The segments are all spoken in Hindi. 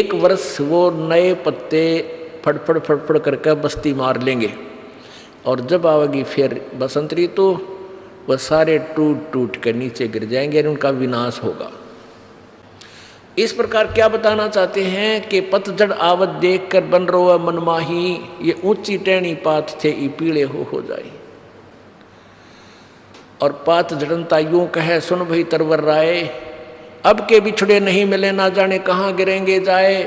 एक वर्ष वो नए पत्ते फड़फड़ फड़फड़ करके बस्ती मार लेंगे, और जब आवेगी फिर बसंत ऋतु वह सारे टूट टूट कर नीचे गिर जाएंगे और उनका विनाश होगा। इस प्रकार क्या बताना चाहते हैं कि पतझड़ आवत देख कर बन रो मनमाही, ये ऊंची टहनी पात थे ई पीले हो जाए। और पात झड़नता यूं कहे सुन भई तरवर राय, अब के बिछड़े नहीं मिले ना जाने कहाँ गिरेंगे जाए।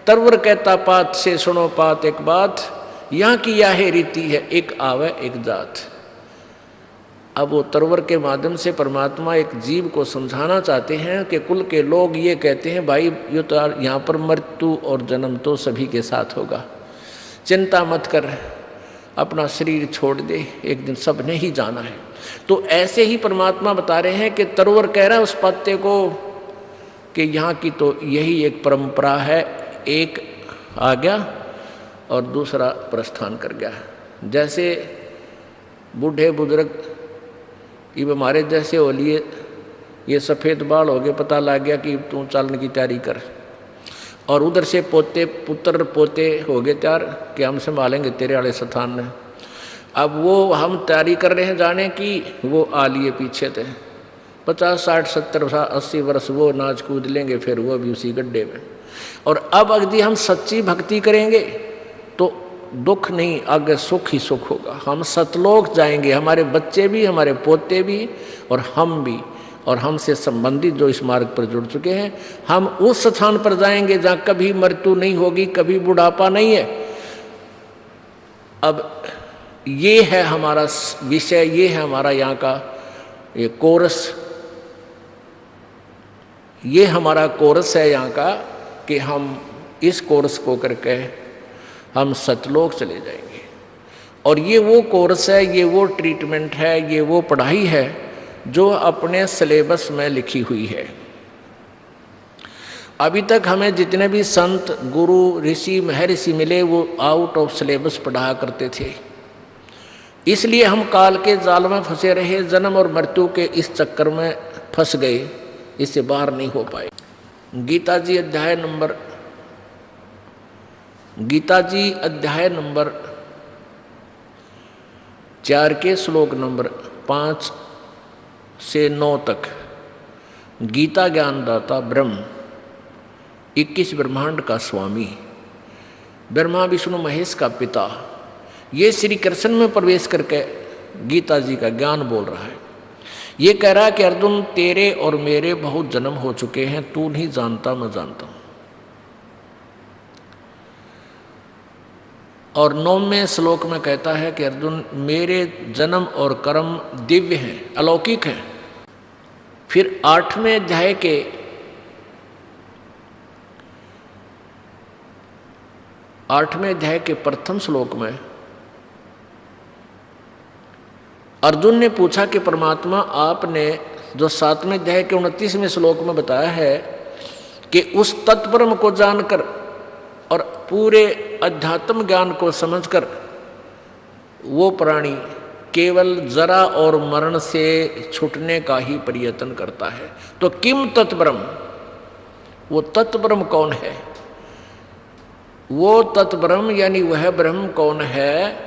तरवर कहता पात से सुनो पात एक बात, यहाँ की यह रीति है एक आवे एक जात। अब वो तरवर के माध्यम से परमात्मा एक जीव को समझाना चाहते हैं कि कुल के लोग ये कहते हैं भाई ये तो यहाँ पर मृत्यु और जन्म तो सभी के साथ होगा, चिंता मत कर, अपना शरीर छोड़ दे, एक दिन सब ने ही जाना है। तो ऐसे ही परमात्मा बता रहे हैं कि तरवर कह रहा है उस पत्ते को कि यहाँ की तो यही एक परंपरा है, एक आ गया और दूसरा प्रस्थान कर गया। जैसे बूढ़े बुजुर्ग ये हमारे जैसे हो लिए, ये सफ़ेद बाल हो गए, पता लग गया कि तू चलने की तैयारी कर, और उधर से पोते पुत्र पोते हो गए तैयार कि हम संभालेंगे तेरे वाले स्थान में। अब वो हम तैयारी कर रहे हैं जाने की, वो आ लिए पीछे थे 50 60 70 80 वर्ष वो नाच कूद लेंगे, फिर वो भी उसी गड्ढे में। और अब यदि हम सच्ची भक्ति करेंगे तो दुख नहीं, आगे सुख ही सुख होगा। हम सतलोक जाएंगे, हमारे बच्चे भी, हमारे पोते भी और हम भी, और हमसे संबंधित जो इस मार्ग पर जुड़ चुके हैं, हम उस स्थान पर जाएंगे जहाँ कभी मृत्यु नहीं होगी, कभी बुढ़ापा नहीं है। अब ये है हमारा विषय, ये है हमारा यहाँ का ये कोरस, ये हमारा कोरस है यहाँ का कि हम इस कोर्स को करके हम सतलोक चले जाएंगे। और ये वो कोर्स है, ये वो ट्रीटमेंट है, ये वो पढ़ाई है जो अपने सिलेबस में लिखी हुई है। अभी तक हमें जितने भी संत गुरु ऋषि महर्षि मिले वो आउट ऑफ सिलेबस पढ़ाया करते थे, इसलिए हम काल के जाल में फंसे रहे, जन्म और मृत्यु के इस चक्कर में फंस गए, इससे बाहर नहीं हो पाए। गीता जी अध्याय नंबर 4 के श्लोक नंबर 5 से 9 तक गीता ज्ञानदाता ब्रह्म 21 ब्रह्मांड का स्वामी, ब्रह्मा विष्णु महेश का पिता, ये श्री कृष्ण में प्रवेश करके गीता जी का ज्ञान बोल रहा है। ये कह रहा है कि अर्जुन तेरे और मेरे बहुत जन्म हो चुके हैं, तू नहीं जानता मैं जानता हूं। और 9वें श्लोक में कहता है कि अर्जुन मेरे जन्म और कर्म दिव्य हैं, अलौकिक हैं। फिर 8वें अध्याय के प्रथम श्लोक में अर्जुन ने पूछा कि परमात्मा आपने जो 7वें अध्याय के 29वें श्लोक में बताया है कि उस तत्परम को जानकर और पूरे अध्यात्म ज्ञान को समझकर वो प्राणी केवल जरा और मरण से छूटने का ही प्रयत्न करता है, तो किम तत्परम, वो तत्परम कौन है? वो तत्ब्रह्म यानी वह ब्रह्म कौन है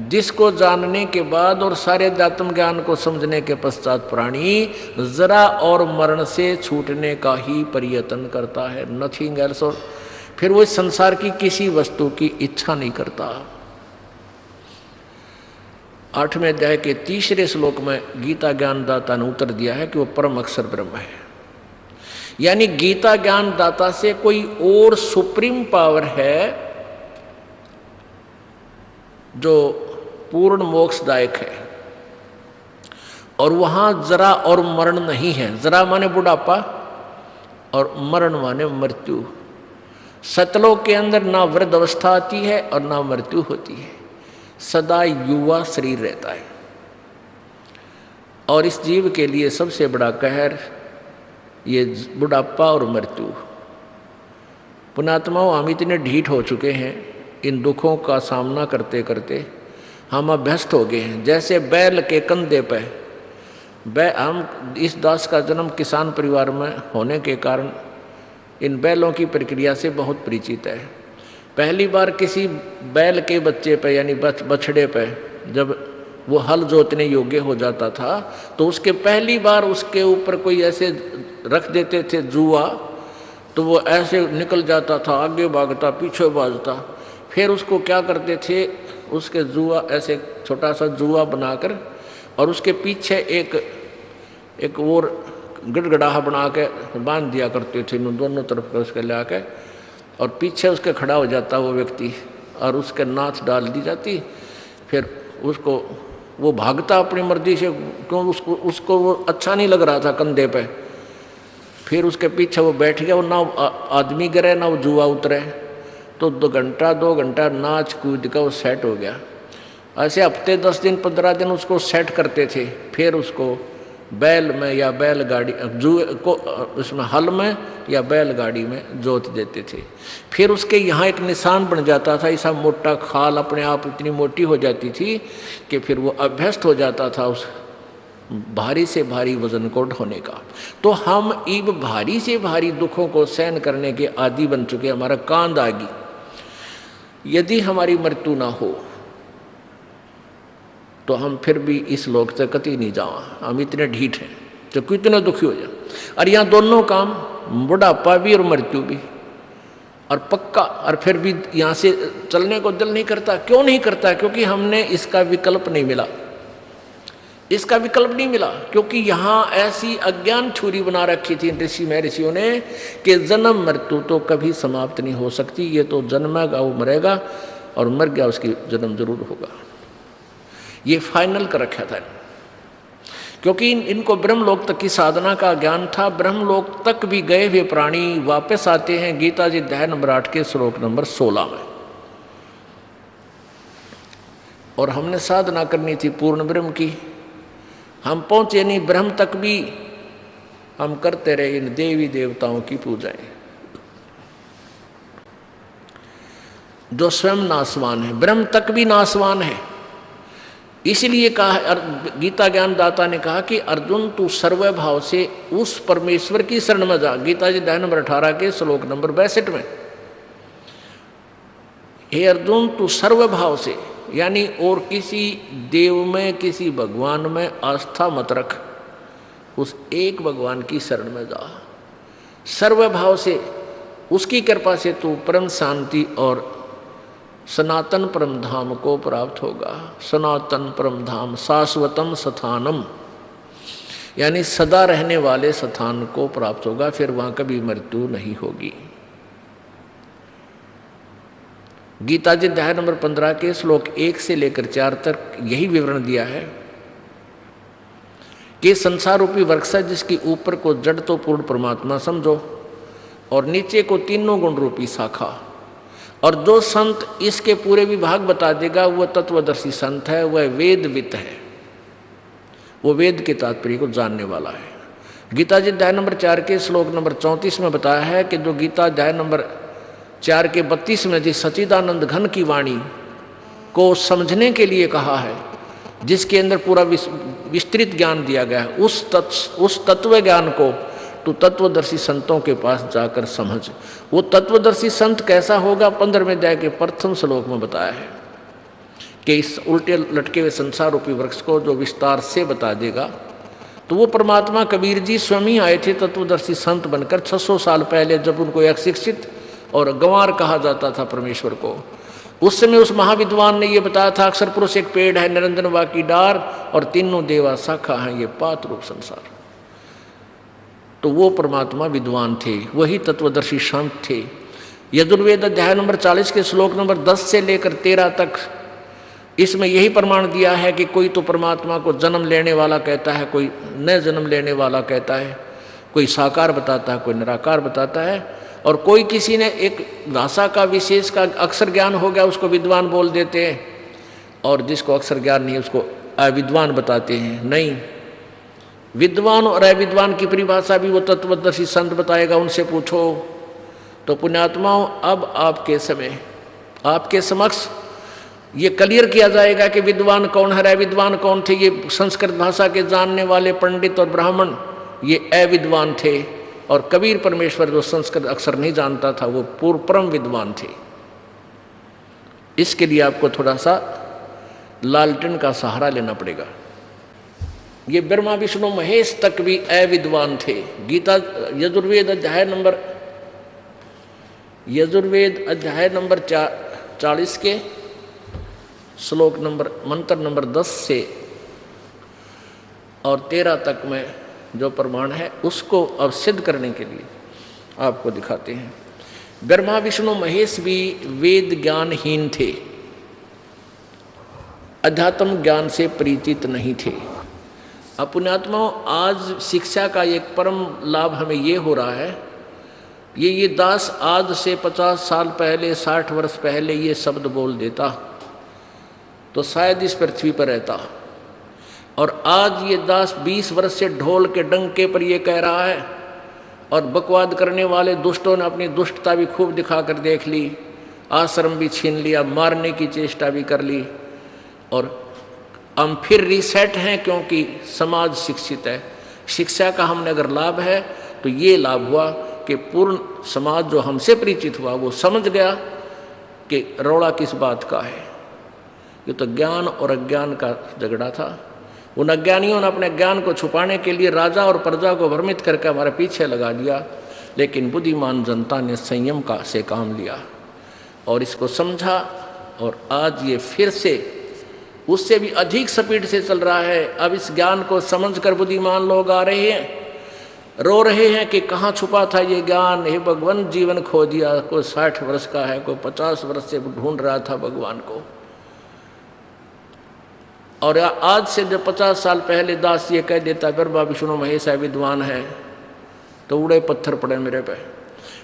जिसको जानने के बाद और सारे अध्यात्म ज्ञान को समझने के पश्चात प्राणी जरा और मरण से छूटने का ही प्रयत्न करता है, नथिंग एल्स। और फिर वो इस संसार की किसी वस्तु की इच्छा नहीं करता। 8वें अध्याय के 3रे श्लोक में गीता ज्ञानदाता ने उत्तर दिया है कि वो परम अक्षर ब्रह्म है। यानी गीता ज्ञानदाता से कोई और सुप्रीम पावर है जो पूर्ण मोक्षदायक है, और वहां जरा और मरण नहीं है। जरा माने बुढ़ापा और मरण माने मृत्यु। सतलोक के अंदर ना वृद्ध अवस्था आती है और ना मृत्यु होती है, सदा युवा शरीर रहता है। और इस जीव के लिए सबसे बड़ा कहर ये बुढ़ापा और मृत्यु। पुण्यात्माओं, हम इतने ढीठ हो चुके हैं इन दुखों का सामना करते करते, हम अभ्यस्त हो गए हैं। जैसे बैल के कंधे पे हम इस दास का जन्म किसान परिवार में होने के कारण इन बैलों की प्रक्रिया से बहुत परिचित है। पहली बार किसी बैल के बच्चे पे यानी बछड़े पे जब वो हल जोतने योग्य हो जाता था तो उसके पहली बार उसके ऊपर कोई ऐसे रख देते थे जुआ, तो वो ऐसे निकल जाता था, आगे भागता पीछे भागता। फिर उसको क्या करते थे, उसके जुआ ऐसे छोटा सा जुआ बनाकर और उसके पीछे एक और गड़गड़ाहा बना के बांध दिया करते थे दोनों तरफ का उसके ला के, और पीछे उसके खड़ा हो जाता वो व्यक्ति और उसके नाथ डाल दी जाती। फिर उसको वो भागता अपनी मर्जी से, क्यों उसको वो अच्छा नहीं लग रहा था कंधे पे। फिर उसके पीछे वो बैठ गया, वो ना आदमी गिरे ना वो जुआ उतरे, तो 2 घंटा नाच कूद का वो सेट हो गया। ऐसे हफ्ते 10 दिन 15 दिन उसको सेट करते थे। फिर उसको बैल में या बैलगाड़ी जुए को उसमें हल में या बैलगाड़ी में जोत देते थे। फिर उसके यहाँ एक निशान बन जाता था, ऐसा मोटा खाल अपने आप इतनी मोटी हो जाती थी कि फिर वो अभ्यस्त हो जाता था उस भारी से भारी वजन को ढोने का। तो हम इब भारी से भारी दुखों को सहन करने के आदी बन चुके, हमारा कांध आ गई। यदि हमारी मृत्यु ना हो तो हम फिर भी इस लोक से कति नहीं जावा, हम इतने ढीठ हैं तो कितने दुखी हो जाए। और यहाँ दोनों काम, बुढ़ापा भी और मृत्यु भी, और पक्का, और फिर भी यहाँ से चलने को दिल नहीं करता। क्यों नहीं करता? क्योंकि हमने इसका विकल्प नहीं मिला, इसका विकल्प नहीं मिला। क्योंकि यहाँ ऐसी अज्ञान छुरी बना रखी थी ऋषि महर्षियों ने कि जन्म मृत्यु तो कभी समाप्त नहीं हो सकती। ये तो जन्मेगा वो मरेगा, और मर गया उसकी जन्म जरूर होगा। ये फाइनल कर रखा था, क्योंकि इनको ब्रह्मलोक तक की साधना का ज्ञान था। ब्रह्मलोक तक भी गए हुए प्राणी वापस आते हैं। गीता जी अध्याय नंबर 8 के श्लोक नंबर 16 में। और हमने साधना करनी थी पूर्ण ब्रह्म की, हम पहुंचे नहीं ब्रह्म तक भी, हम करते रहे इन देवी देवताओं की पूजाएं जो स्वयं नासवान है। ब्रह्म तक भी नासवान है। इसलिए कहा, गीता ज्ञान दाता ने कहा कि अर्जुन तू सर्वभाव से उस परमेश्वर की शरण में जा। गीता जी अध्याय नंबर 18 के श्लोक नंबर 62 में, हे अर्जुन तू सर्वभाव से, यानी और किसी देव में किसी भगवान में आस्था मत रख, उस एक भगवान की शरण में जा। सर्वभाव से उसकी कृपा से तू परम शांति और सनातन परम धाम को प्राप्त होगा। सनातन परम धाम शाश्वतम स्थानम, यानी सदा रहने वाले स्थान को प्राप्त होगा, फिर वहां कभी मृत्यु नहीं होगी। गीता जी अध्याय नंबर 15 के श्लोक 1 से लेकर 4 तक यही विवरण दिया है कि संसार रूपी वृक्ष है जिसकी ऊपर को जड़ तो पूर्ण परमात्मा समझो और नीचे को तीनों गुण रूपी शाखा। और जो संत इसके पूरे विभाग बता देगा वह तत्वदर्शी संत है, वह वेदवित है, वो वेद के तात्पर्य को जानने वाला है। गीता जी अध्याय नंबर 4 के श्लोक नंबर 34 में बताया है कि जो गीता अध्याय नंबर 4 के 32 में जिस सच्चिदानंद घन की वाणी को समझने के लिए कहा है, जिसके अंदर पूरा विस्तृत ज्ञान दिया गया है, उस तत्व ज्ञान को तो तत्वदर्शी संतों के पास जाकर समझ। वो तत्वदर्शी संत कैसा होगा 15वें अध्याय के प्रथम श्लोक में बताया है कि इस उल्टे लटके हुए संसार रूपी वृक्ष को जो विस्तार से बता देगा, तो वो परमात्मा कबीर जी स्वयं ही आए थे तत्वदर्शी संत बनकर 600 साल पहले, जब उनको एक शिक्षित और गंवार कहा जाता था परमेश्वर को। उस समय उस महाविद्वान ने ये बताया था, अक्षर पुरुष एक पेड़ है, निरंजन वाकी डार और तीनों देवा शाखा हैं, ये पात रूप संसार। तो वो परमात्मा विद्वान थे, वही तत्वदर्शी संत थे। यजुर्वेद अध्याय नंबर 40 के श्लोक नंबर 10 से लेकर 13 तक इसमें यही प्रमाण दिया है कि कोई तो परमात्मा को जन्म लेने वाला कहता है, कोई न जन्म लेने वाला कहता है, कोई साकार बताता है, कोई निराकार बताता है, और कोई किसी ने एक भाषा का विशेष का अक्षर ज्ञान हो गया उसको विद्वान बोल देते हैं, और जिसको अक्षर ज्ञान नहीं उसको अविद्वान बताते हैं। नहीं, विद्वान और अविद्वान की परिभाषा भी वो तत्वदर्शी संत बताएगा, उनसे पूछो। तो पुण्यात्माओं, अब आपके समय आपके समक्ष ये क्लियर किया जाएगा कि विद्वान कौन है, अविद्वान कौन थे। ये संस्कृत भाषा के जानने वाले पंडित और ब्राह्मण ये अविद्वान थे, और कबीर परमेश्वर जो संस्कृत अक्षर नहीं जानता था वो पूर्व परम विद्वान थे। इसके लिए आपको थोड़ा सा लालटेन का सहारा लेना पड़ेगा। ये ब्रह्मा विष्णु महेश तक भी अविद्वान थे। गीता यजुर्वेद अध्याय नंबर 40 के श्लोक मंत्र नंबर 10 से और 13 तक में जो प्रमाण है उसको अब सिद्ध करने के लिए आपको दिखाते हैं। ब्रह्मा विष्णु महेश भी वेद ज्ञानहीन थे, अध्यात्म ज्ञान से परिचित नहीं थे। पुण्यात्माओं, आज शिक्षा का एक परम लाभ हमें ये हो रहा है, ये दास आज से 50 साल पहले 60 वर्ष पहले ये शब्द बोल देता तो शायद इस पृथ्वी पर रहता, और आज ये दास 20 वर्ष से ढोल के डंके पर ये कह रहा है, और बकवाद करने वाले दुष्टों ने अपनी दुष्टता भी खूब दिखाकर देख ली, आश्रम भी छीन लिया, मारने की चेष्टा भी कर ली, और हम फिर रीसेट हैं क्योंकि समाज शिक्षित है। शिक्षा का हमने अगर लाभ है तो ये लाभ हुआ कि पूर्ण समाज जो हमसे परिचित हुआ वो समझ गया कि रौला किस बात का है। ये तो ज्ञान और अज्ञान का झगड़ा था। उन अज्ञानियों ने अपने ज्ञान को छुपाने के लिए राजा और प्रजा को भ्रमित करके हमारे पीछे लगा दिया, लेकिन बुद्धिमान जनता ने संयम से काम लिया और इसको समझा, और आज ये फिर से उससे भी अधिक स्पीड से चल रहा है। अब इस ज्ञान को समझकर बुद्धिमान लोग आ रहे हैं, रो रहे हैं कि कहाँ छुपा था ये ज्ञान, हे भगवान जीवन खो दिया। कोई 60 वर्ष का है, कोई 50 वर्ष से ढूंढ रहा था भगवान को, और आज से जब 50 साल पहले दास ये कह देता ब्रह्मा विष्णु महेश विद्वान है तो उड़े पत्थर पड़े मेरे पे।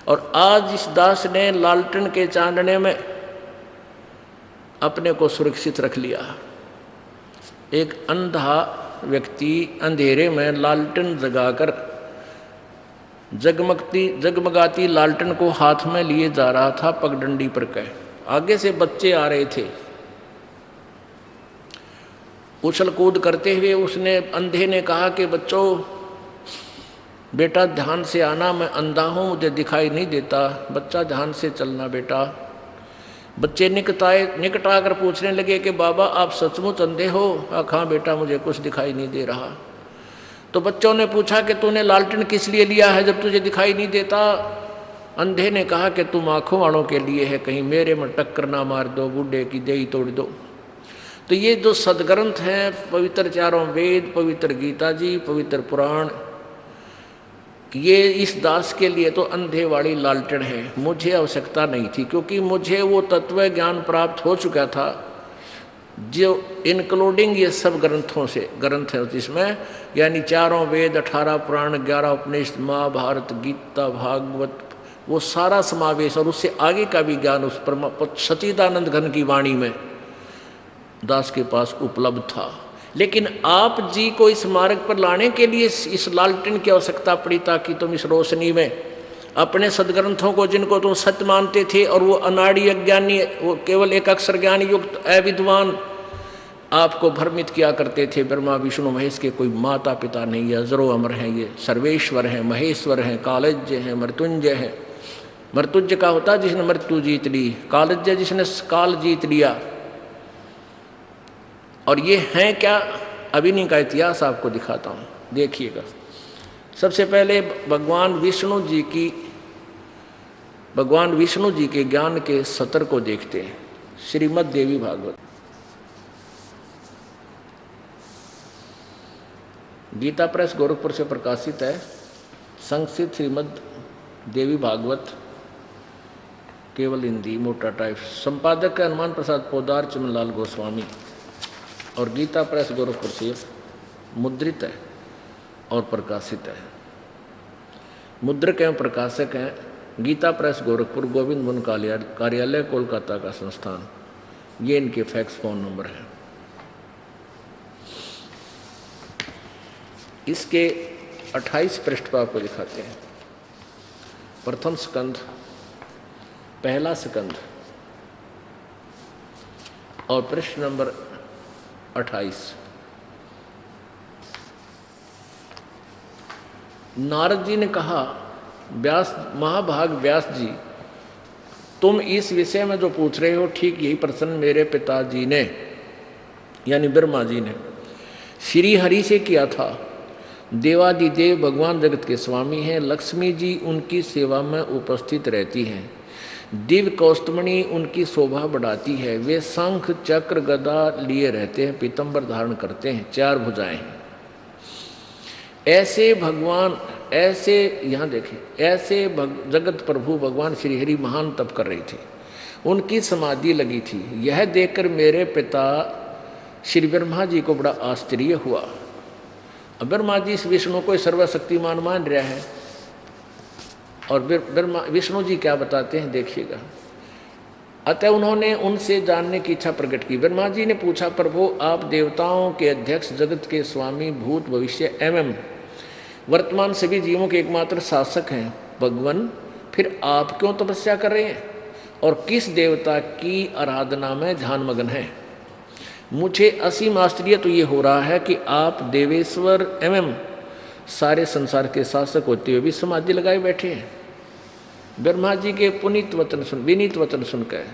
और आज इस दास ने लालटेन के चांदने में अपने को सुरक्षित रख लिया। एक अंधा व्यक्ति अंधेरे में लालटेन जगाकर जगमगाती लालटेन को हाथ में लिए जा रहा था पगडंडी पर कह। आगे से बच्चे आ रहे थे, उछल कूद करते हुए उसने अंधे ने कहा कि बच्चों बेटा ध्यान से आना, मैं अंधा हूँ मुझे दिखाई नहीं देता, बच्चा ध्यान से चलना बेटा। बच्चे निकट आकर पूछने लगे कि बाबा आप सचमुच अंधे हो? हाँ बेटा मुझे कुछ दिखाई नहीं दे रहा। तो बच्चों ने पूछा कि तूने लालटेन किस लिए लिया है जब तुझे दिखाई नहीं देता? अंधे ने कहा कि तुम आंखों वालों के लिए है, कहीं मेरे में टक्कर ना मार दो, बूढ़े की देही तोड़ दो। तो ये जो सदग्रंथ हैं, पवित्र चारों वेद, पवित्र गीता जी, पवित्र पुराण, ये इस दास के लिए तो अंधे वाली लालटेन है। मुझे आवश्यकता नहीं थी क्योंकि मुझे वो तत्व ज्ञान प्राप्त हो चुका था जो इंक्लूडिंग ये सब ग्रंथ है जिसमें, यानी चारों वेद, 18 पुराण, 11 उपनिषद, महाभारत, गीता, भागवत, वो सारा समावेश और उससे आगे का भी ज्ञान उस सच्चिदानंद घन की वाणी में दास के पास उपलब्ध था। लेकिन आप जी को इस मार्ग पर लाने के लिए इस लालटेन की आवश्यकता पड़ी ताकि तुम इस रोशनी में अपने सदग्रंथों को, जिनको तुम सत्य मानते थे, और वो अनाड़ी अज्ञानी, वो केवल एक अक्षर ज्ञान युक्त अविद्वान आपको भ्रमित किया करते थे। ब्रह्मा विष्णु महेश के कोई माता पिता नहीं है, अजरो अमर हैं, ये सर्वेश्वर हैं, महेश्वर हैं, कालज्य हैं, मृत्युंजय हैं। मृत्युंजय का होता है जिसने मृत्यु जीत ली, कालज्य जिसने काल जीत लिया। और ये हैं क्या, अभी इन्हीं का इतिहास आपको दिखाता हूँ, देखिएगा। सबसे पहले भगवान विष्णु जी के ज्ञान के सत्र को देखते हैं। श्रीमद् देवी भागवत, गीता प्रेस गोरखपुर से प्रकाशित है। संस्कृत श्रीमद् देवी भागवत केवल हिंदी मोटा टाइप। संपादक है हनुमान प्रसाद पोदार, चमनलाल गोस्वामी, और गीता प्रेस गोरखपुर से मुद्रित है और प्रकाशित है। मुद्रक एवं प्रकाशक हैं गीता प्रेस गोरखपुर, गोविंद मुन कार्यालय कोलकाता का संस्थान। ये इनके फैक्स फोन नंबर है। इसके 28 पृष्ठ पर आपको दिखाते हैं। प्रथम स्कंध, पहला स्कंध और पृष्ठ नंबर 28। नारद जी ने कहा व्यास महाभाग व्यास जी, तुम इस विषय में जो पूछ रहे हो ठीक यही प्रश्न मेरे पिताजी ने यानी ब्रह्मा जी ने श्री हरि से किया था। देवादिदेव भगवान जगत के स्वामी हैं, लक्ष्मी जी उनकी सेवा में उपस्थित रहती हैं, दिव्य कौस्तुमणि उनकी शोभा बढ़ाती है, वे शंख चक्र गदा लिए रहते हैं, पीतंबर धारण करते हैं, 4 भुजाएं हैं। ऐसे भगवान, ऐसे यहाँ देखें, ऐसे जगत प्रभु भगवान श्री हरि महान तप कर रही थी, उनकी समाधि लगी थी। यह देखकर मेरे पिता श्री ब्रह्मा जी को बड़ा आश्चर्य हुआ। अब ब्रह्मा जी इस विष्णु को सर्वशक्तिमान मान रहा है, और ब्रह्मा विष्णु जी क्या बताते हैं देखिएगा। अतः उन्होंने उनसे जानने की इच्छा प्रकट की। ब्रह्मा जी ने पूछा, प्रभु आप देवताओं के अध्यक्ष, जगत के स्वामी, भूत भविष्य एवं वर्तमान सभी जीवों के एकमात्र शासक हैं भगवान, फिर आप क्यों तपस्या कर रहे हैं और किस देवता की आराधना में ध्यान मग्न है? मुझे असीम आश्चर्य तो ये हो रहा है कि आप देवेश्वर एवं सारे संसार के शासक होते हुए भी समाधि लगाए बैठे हैं। ब्रह्मा जी के पुनीत वचन विनीत वचन सुनकर,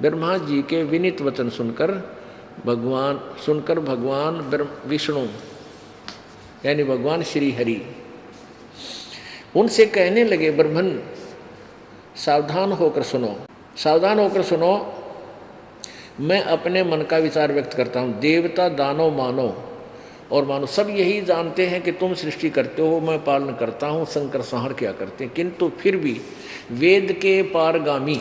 ब्रह्मा जी के विनीत वचन सुनकर भगवान विष्णु यानी भगवान श्री हरि उनसे कहने लगे, ब्रह्मन सावधान होकर सुनो, सावधान होकर सुनो, मैं अपने मन का विचार व्यक्त करता हूँ। देवता, दानव, मानव और मानो सब यही जानते हैं कि तुम सृष्टि करते हो, मैं पालन करता हूँ, संकर संहार क्या करते हैं, किंतु फिर भी वेद के पारगामी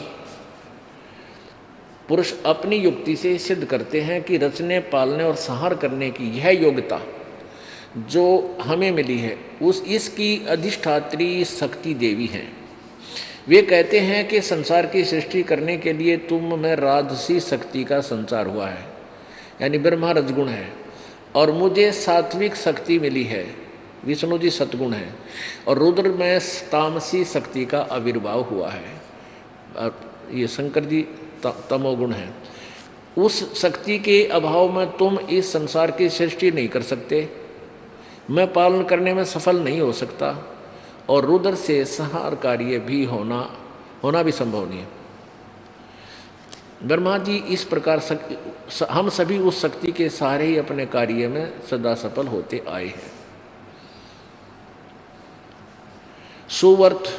पुरुष अपनी युक्ति से सिद्ध करते हैं कि रचने, पालने और संहार करने की यह योग्यता जो हमें मिली है इसकी अधिष्ठात्री शक्ति देवी हैं। वे कहते हैं कि संसार की सृष्टि करने के लिए तुम में राजसी शक्ति का संचार हुआ है, यानी ब्रह्मा रजगुण है, और मुझे सात्विक शक्ति मिली है, विष्णु जी सतगुण है, और रुद्र में तामसी शक्ति का आविर्भाव हुआ है, ये शंकर जी तमोगुण है। उस शक्ति के अभाव में तुम इस संसार की सृष्टि नहीं कर सकते, मैं पालन करने में सफल नहीं हो सकता, और रुद्र से संहार कार्य भी होना भी संभव नहीं है। ब्रह्मा जी इस प्रकार हम सभी उस शक्ति के सहारे ही अपने कार्य में सदा सफल होते आए हैं। सुवर्त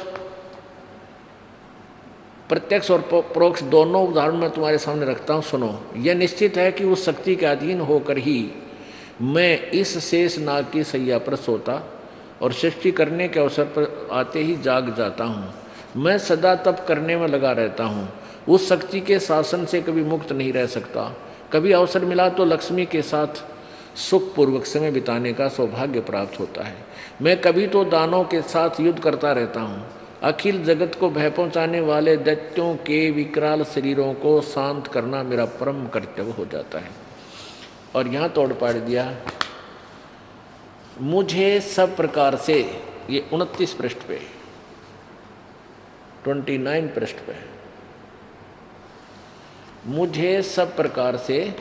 प्रत्यक्ष और परोक्ष दोनों उदाहरण मैं तुम्हारे सामने रखता हूँ, सुनो। यह निश्चित है कि उस शक्ति के अधीन होकर ही मैं इस शेष नाग की सैया पर सोता और सृष्टि करने के अवसर पर आते ही जाग जाता हूँ। मैं सदा तप करने में लगा रहता हूँ, उस शक्ति के शासन से कभी मुक्त नहीं रह सकता। कभी अवसर मिला तो लक्ष्मी के साथ सुखपूर्वक समय बिताने का सौभाग्य प्राप्त होता है। मैं कभी तो दानों के साथ युद्ध करता रहता हूँ। अखिल जगत को भय पहुँचाने वाले दैत्यों के विकराल शरीरों को शांत करना मेरा परम कर्तव्य हो जाता है। और यहाँ तोड़ पाड़ दिया, मुझे सब प्रकार से, ये 29 पृष्ठ पे, 29 पृष्ठ पे, मुझे सब प्रकार से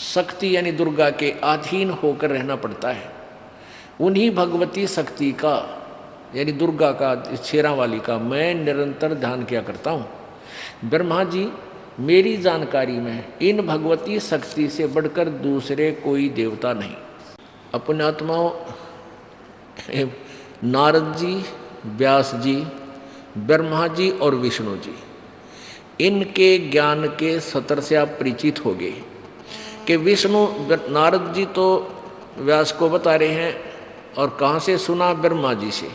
शक्ति यानी दुर्गा के अधीन होकर रहना पड़ता है। उन्हीं भगवती शक्ति का यानी दुर्गा का, शेरा वाली का मैं निरंतर ध्यान किया करता हूँ। ब्रह्मा जी, मेरी जानकारी में इन भगवती शक्ति से बढ़कर दूसरे कोई देवता नहीं। अपने आत्माओं नारद जी, व्यास जी, ब्रह्मा जी और विष्णु जी, इनके ज्ञान के सतर से आप परिचित हो गए कि विष्णु, नारद जी तो व्यास को बता रहे हैं, और कहाँ से सुना? ब्रह्मा जी से,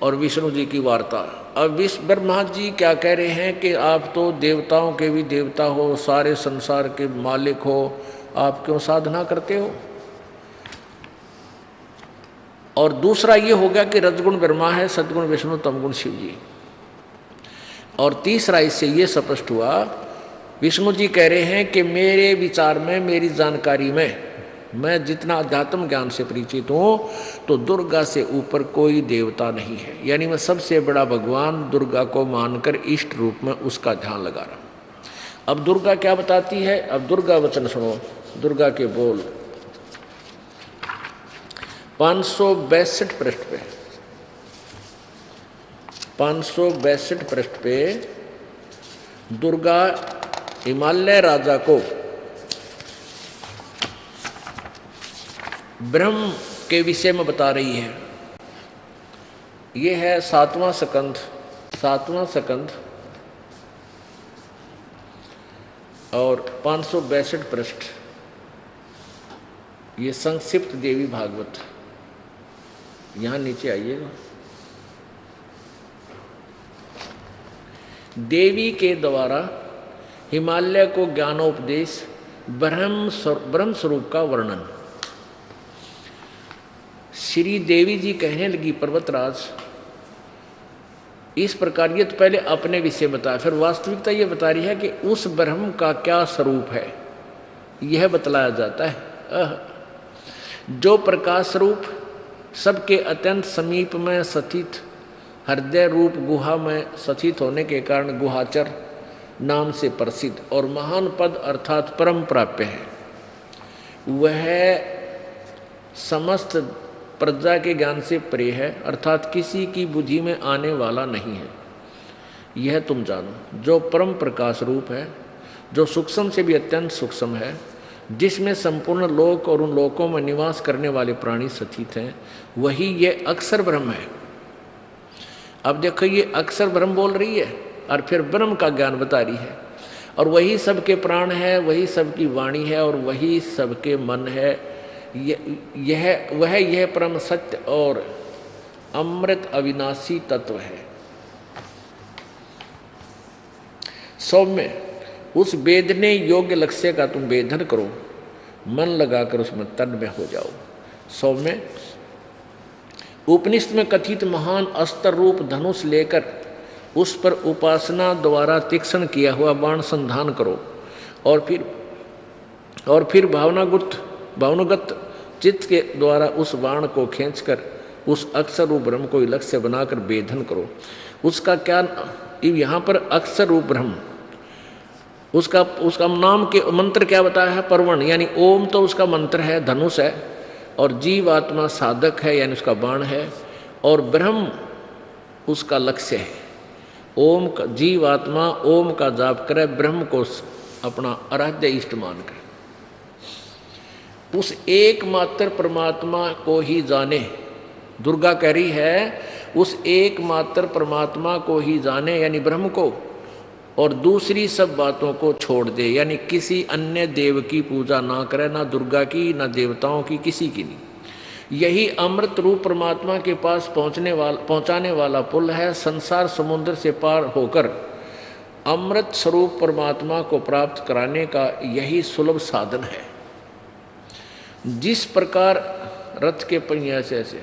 और विष्णु जी की वार्ता। अब ब्रह्मा जी क्या कह रहे हैं कि आप तो देवताओं के भी देवता हो, सारे संसार के मालिक हो, आप क्यों साधना करते हो? और दूसरा ये हो गया कि रजगुण ब्रह्मा है, सद्गुण विष्णु, तमगुण शिव जी। और तीसरा इससे ये स्पष्ट हुआ, विष्णु जी कह रहे हैं कि मेरे विचार में, मेरी जानकारी में, मैं जितना अध्यात्म ज्ञान से परिचित हूँ, तो दुर्गा से ऊपर कोई देवता नहीं है। यानी मैं सबसे बड़ा भगवान दुर्गा को मानकर इष्ट रूप में उसका ध्यान लगा रहा हूँ। अब दुर्गा क्या बताती है? अब दुर्गा वचन सुनो, दुर्गा के बोल। 562 पृष्ठ पे, 562 पृष्ठ पे दुर्गा हिमालय राजा को ब्रह्म के विषय में बता रही है। ये है 7वां स्कंध, 7वां स्कंध और 562 पृष्ठ। ये संक्षिप्त देवी भागवत। यहाँ नीचे आइएगा। देवी के द्वारा हिमालय को ज्ञानोपदेश, ब्रह्म स्वरूप का वर्णन। श्री देवी जी कहने लगी, पर्वतराज इस प्रकार, ये तो पहले अपने विषय बताया, फिर वास्तविकता ये बता रही है कि उस ब्रह्म का क्या स्वरूप है, यह बतलाया जाता है। जो प्रकाश रूप, सबके अत्यंत समीप में स्थित, हृदय रूप गुहा में स्थित होने के कारण गुहाचर नाम से प्रसिद्ध और महान पद अर्थात परम प्राप्य है। वह समस्त प्रजा के ज्ञान से परे है, अर्थात किसी की बुद्धि में आने वाला नहीं है। यह तुम जानो। जो परम प्रकाश रूप है, जो सूक्ष्म से भी अत्यंत सूक्ष्म है, जिसमें संपूर्ण लोक और उन लोकों में निवास करने वाले प्राणी स्थित हैं, वही ये अक्षर ब्रह्म है। अब देखो, ये अक्षर ब्रह्म बोल रही है और फिर ब्रह्म का ज्ञान बता रही है, और वही सबके प्राण है, वही सबकी वाणी है और वही सबके मन है। यह परम सत्य और अमृत अविनाशी तत्व है। सौम्य, उस वेदने योग्य लक्ष्य का तुम वेदन करो, मन लगाकर उसमें तन्मय हो जाओ। सौम्य, उपनिषद में कथित महान अस्त्र रूप धनुष लेकर उस पर उपासना द्वारा तीक्ष्ण किया हुआ बाण संधान करो, और फिर भावनागत चित्त के द्वारा उस बाण को खींचकर उस अक्षर रूप ब्रह्म को लक्ष्य बनाकर वेधन करो। उसका क्या, यहाँ पर अक्षर रूप ब्रह्म, उसका नाम के मंत्र क्या बताया है? परवण, यानी ओम तो उसका मंत्र है, धनुष है, और जीव आत्मा साधक है यानी उसका बाण है, और ब्रह्म उसका लक्ष्य है। ओम का, जीव आत्मा ओम का जाप करे, ब्रह्म को अपना आराध्य इष्ट मानकर उस एकमात्र परमात्मा को ही जाने। दुर्गा कह रही है उस एकमात्र परमात्मा को ही जाने, यानी ब्रह्म को, और दूसरी सब बातों को छोड़ दे, यानी किसी अन्य देव की पूजा ना करे, ना दुर्गा की, ना देवताओं की, किसी की नहीं। यही अमृत रूप परमात्मा के पास पहुंचाने वाला पुल है। संसार समुद्र से पार होकर अमृत स्वरूप परमात्मा को प्राप्त कराने का यही सुलभ साधन है। जिस प्रकार रथ के पहिए से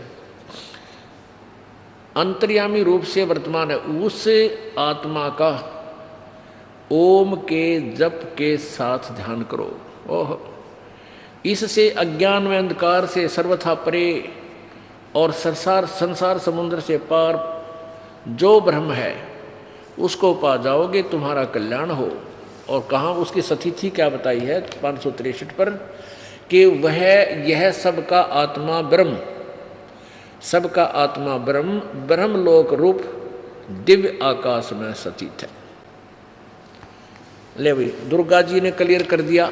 अंतर्यामी रूप से वर्तमान है, उस आत्मा का ओम के जप के साथ ध्यान करो। ओह, इससे अज्ञान में अंधकार से सर्वथा परे और संसार समुद्र से पार जो ब्रह्म है उसको पा जाओगे, तुम्हारा कल्याण हो। और कहाँ उसकी स्थिति क्या बताई है 563 पर, कि वह यह सबका आत्मा ब्रह्म, सबका आत्मा ब्रह्म, ब्रह्मलोक रूप दिव्य आकाश में स्थित है। ले भाई, दुर्गा जी ने क्लियर कर दिया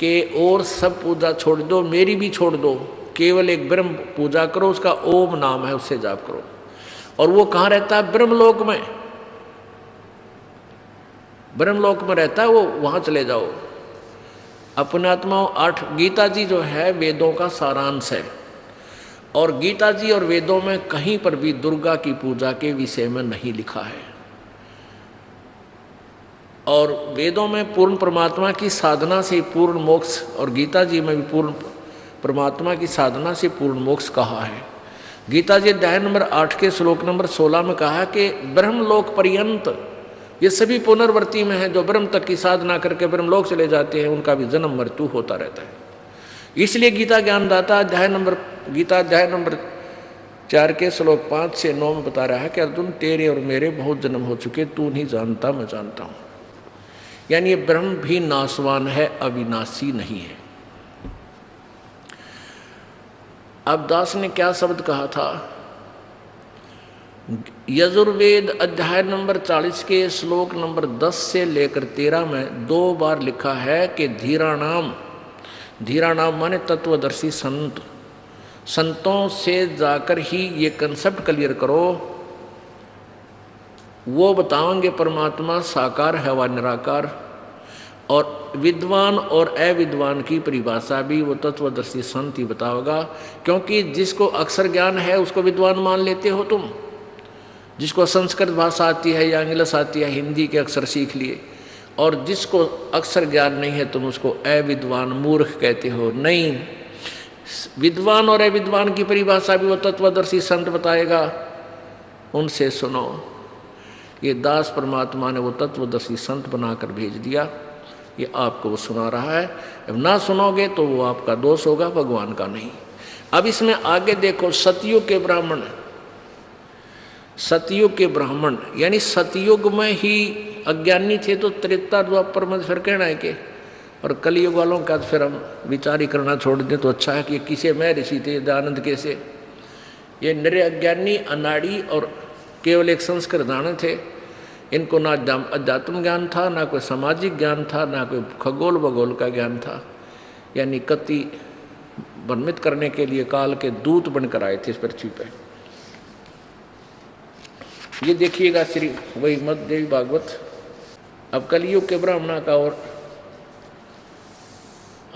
कि और सब पूजा छोड़ दो, मेरी भी छोड़ दो, केवल एक ब्रह्म पूजा करो, उसका ओम नाम है, उससे जाप करो। और वो कहाँ रहता है? ब्रह्मलोक में। ब्रह्मलोक में रहता है वो, वहाँ चले जाओ। अपने आत्मा 8 गीता जी जो है वेदों का सारांश है, और गीता जी और वेदों में कहीं पर भी दुर्गा की पूजा के विषय में नहीं लिखा है। और वेदों में पूर्ण परमात्मा की साधना से पूर्ण मोक्ष, और गीता जी में भी पूर्ण परमात्मा की साधना से पूर्ण मोक्ष कहा है। गीता जी अध्याय नंबर 8 के श्लोक नंबर 16 में कहा कि ब्रह्मलोक पर्यंत, ये सभी पुनर्वर्ती में है। जो ब्रह्म तक की साधना करके ब्रह्मलोक चले जाते हैं उनका भी जन्म मृत्यु होता रहता है। इसलिए गीता ज्ञानदाता गीता अध्याय नंबर 4 के श्लोक 5 से 9 में बता रहा है कि अर्जुन, तेरे और मेरे बहुत जन्म हो चुके, तू नहीं जानता, मैं जानता हूँ। यानी ये ब्रह्म भी नाशवान है, अविनाशी नहीं है। अब दास ने क्या शब्द कहा था? यजुर्वेद अध्याय नंबर 40 के श्लोक नंबर 10 से लेकर 13 में 2 बार लिखा है कि धीराणाम माने तत्वदर्शी संत, संतों से जाकर ही ये कंसेप्ट क्लियर करो, वो बताएंगे परमात्मा साकार है व निराकार। और विद्वान और अविद्वान की परिभाषा भी वो तत्वदर्शी संत ही बताओगा, क्योंकि जिसको अक्षर ज्ञान है उसको विद्वान मान लेते हो तुम, जिसको संस्कृत भाषा आती है या इंग्लिश आती है, हिंदी के अक्षर सीख लिए, और जिसको अक्षर ज्ञान नहीं है तुम उसको अविद्वान मूर्ख कहते हो। नहीं, विद्वान और अविद्वान की परिभाषा भी वो तत्वदर्शी संत बताएगा, उनसे सुनो। ये दास परमात्मा ने वो तत्वदर्शी संत बनाकर भेज दिया, ये आपको वो सुना रहा है। अब ना सुनोगे तो वो आपका दोष होगा, भगवान का नहीं। अब इसमें आगे देखो, सतयुग के ब्राह्मण, सतयुग के ब्राह्मण यानी सतयुग में ही अज्ञानी थे तो त्रेता द्वापर में फिर कहना है कि, और कलयुग वालों का फिर हम विचार ही करना छोड़ दें तो अच्छा है कि किसे मैं ऋषि थे दयानंद कैसे। ये निरे अज्ञानी अनाड़ी और केवल एक संस्कृत दाने थे, इनको ना अध्यात्म ज्ञान था, ना कोई सामाजिक ज्ञान था, ना कोई खगोल भगोल का ज्ञान था, यानी कति भ्रमित करने के लिए काल के दूत बनकर आए थे इस पृथ्वी पर। ये देखिएगा श्री वही मध्य भागवत। अब कलयुग के ब्राह्मणा का और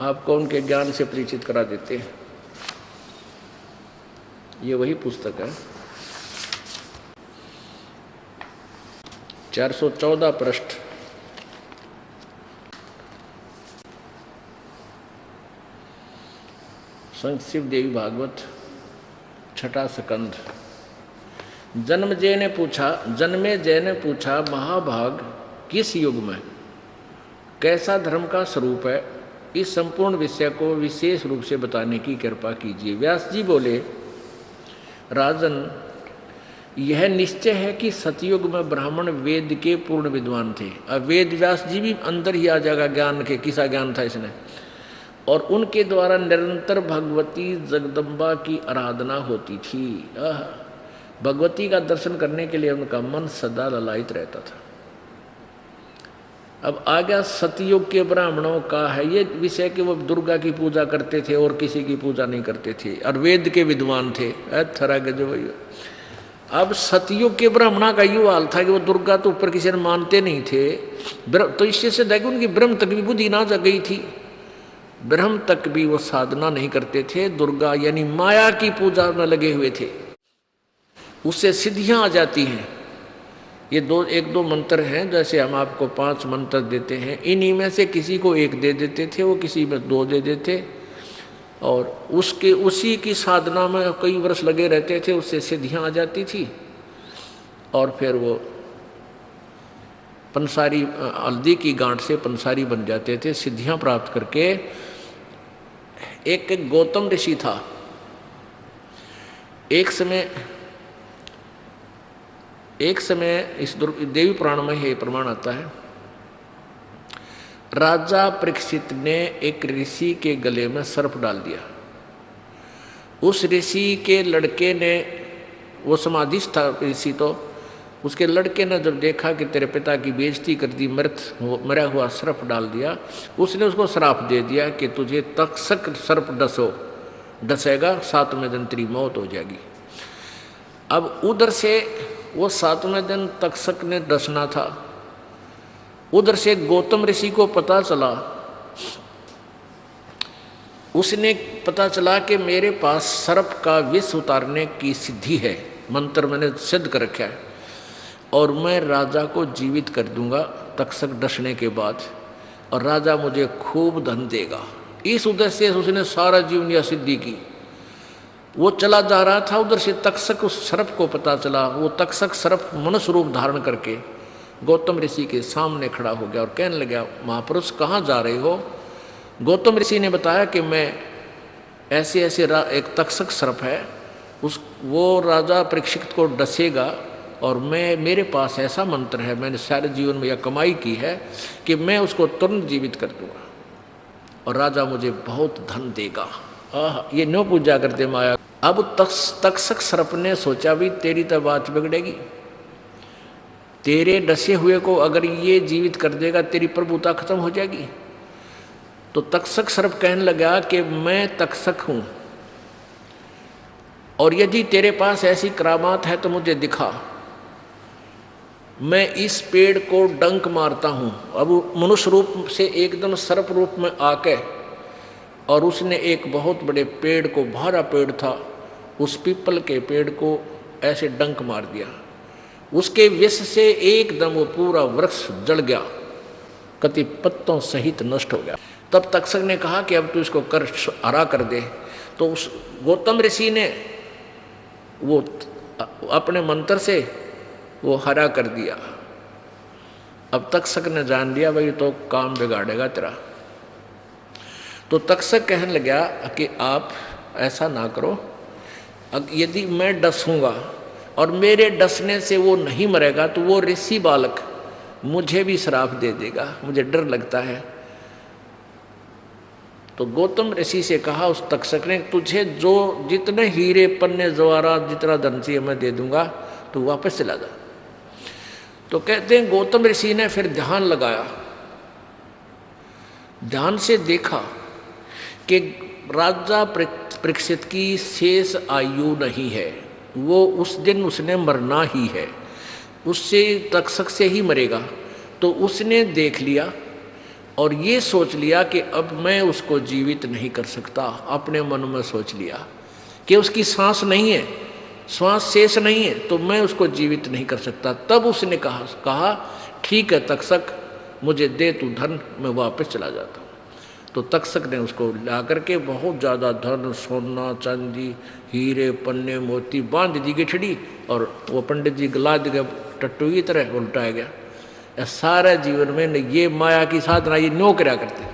आपको उनके ज्ञान से परिचित करा देते हैं। ये वही पुस्तक है, 414 पृष्ठ। संत शिव देवी भागवत, छठा स्कंध। जन्मे जय ने पूछा, महाभाग किस युग में कैसा धर्म का स्वरूप है, इस संपूर्ण विषय को विशेष रूप से बताने की कृपा कीजिए। व्यास जी बोले, राजन, यह निश्चय है कि सतयुग में ब्राह्मण वेद के पूर्ण विद्वान थे। अब वेद व्यास जी भी अंदर ही आ जाएगा ज्ञान के, किसा ज्ञान था इसने। और उनके द्वारा निरंतर भगवती जगदम्बा की आराधना होती थी। भगवती का दर्शन करने के लिए उनका मन सदा ललायित रहता था। अब आ गया सतयुग के ब्राह्मणों का है ये विषय कि वो दुर्गा की पूजा करते थे और किसी की पूजा नहीं करते थे, और वेद के विद्वान थे। अब सतयुग के ब्राह्मणा का ये हाल था कि वो दुर्गा तो ऊपर किसी ने मानते नहीं थे, तो इससे से देखो उनकी ब्रह्म तक भी बुद्धि ना जग गई थी, ब्रह्म तक भी वो साधना नहीं करते थे, दुर्गा यानी माया की पूजा में लगे हुए थे। उससे सिद्धियां आ जाती हैं। ये एक दो मंत्र हैं, जैसे हम आपको 5 मंत्र देते हैं, इन्हीं में से किसी को 1 दे देते थे, वो किसी में 2 दे देते, और उसी की साधना में कई वर्ष लगे रहते थे, उससे सिद्धियां आ जाती थी। और फिर वो पंसारी, हल्दी की गांठ से पंसारी बन जाते थे सिद्धियां प्राप्त करके। एक गौतम ऋषि था, एक समय इस देवी पुराण में ये प्रमाण आता है, राजा परीक्षित ने एक ऋषि के गले में सर्प डाल दिया। उस ऋषि के लड़के ने, वो समाधिस्थ था ऋषि, तो उसके लड़के ने जब देखा कि तेरे पिता की बेइज्जती कर दी, मरा हुआ सर्प डाल दिया, उसने उसको श्राप दे दिया कि तुझे तक्षक सर्प डसेगा, 7वें दिन तेरी मौत हो जाएगी। अब उधर से वो 7वें दिन तक्षक ने डसना था, उधर से गौतम ऋषि को पता चला, उसने पता चला कि मेरे पास सर्प का विष उतारने की सिद्धि है, मंत्र मैंने सिद्ध कर रखा है, और मैं राजा को जीवित कर दूंगा तक्षक डसने के बाद, और राजा मुझे खूब धन देगा। इस उद्देश्य से उसने सारा जीवन यह सिद्धि की। वो चला जा रहा था, उधर से तक्षक उस सर्प को पता चला। वो तक्षक सर्प मनुष्य रूप धारण करके गौतम ऋषि के सामने खड़ा हो गया और कहने लगा, महापुरुष कहाँ जा रहे हो? गौतम ऋषि ने बताया कि मैं ऐसे एक तक्षक सर्प है, वो राजा परीक्षित को डसेगा, और मेरे पास ऐसा मंत्र है, मैंने सारे जीवन में यह कमाई की है कि मैं उसको तुरंत जीवित कर दूंगा और राजा मुझे बहुत धन देगा। हाँ, ये नो पूजा करते माया। अब तक्षक सर्प ने सोचा भी तेरी तो बात बिगड़ेगी, तेरे डसे हुए को अगर ये जीवित कर देगा तेरी प्रभुता खत्म हो जाएगी। तो तक्षक सर्प कहने लगा कि मैं तक्षक हूं और यदि तेरे पास ऐसी करामात है तो मुझे दिखा, मैं इस पेड़ को डंक मारता हूं। अब मनुष्य रूप से एकदम सर्प रूप में आके और उसने एक बहुत बड़े पेड़ को, भारा पेड़ था, उस पीपल के पेड़ को ऐसे डंक मार दिया। उसके विष से एकदम वो पूरा वृक्ष जल गया, कति पत्तों सहित नष्ट हो गया। तब तक्षक ने कहा कि अब तू इसको कर हरा कर दे। तो उस गौतम ऋषि ने वो अपने मंत्र से वो हरा कर दिया। अब तक्षक ने जान लिया भाई तो काम बिगाड़ेगा तेरा। तो तक्षक कहने लगा कि आप ऐसा ना करो, यदि मैं डसूंगा और मेरे डसने से वो नहीं मरेगा तो वो ऋषि बालक मुझे भी श्राप दे देगा, मुझे डर लगता है। तो गौतम ऋषि से कहा उस तक्षक ने, तुझे जो जितने हीरे पन्ने जवाहरात जितना धन चाहिए मैं दे दूंगा, तो वापस चला जा। तो कहते हैं गौतम ऋषि ने फिर ध्यान लगाया, ध्यान से देखा कि राजा परीक्षित की शेष आयु नहीं है, वो उस दिन उसने मरना ही है, उससे तक्षक से ही मरेगा। तो उसने देख लिया और ये सोच लिया कि अब मैं उसको जीवित नहीं कर सकता। अपने मन में सोच लिया कि उसकी सांस नहीं है, श्वास शेष नहीं है, तो मैं उसको जीवित नहीं कर सकता। तब उसने कहा ठीक है तक्षक, मुझे दे तू धन, मैं वापस चला जाता हूँ। तो तक्षक ने उसको ला करके बहुत ज़्यादा धन, सोना चांदी, हीरे पन्ने मोती बांध दी गिठड़ी, और वो पंडित जी गला दिए टट्टू की तरह उल्टाया गया। सारे जीवन में ये माया की साधना ये नो करा करते।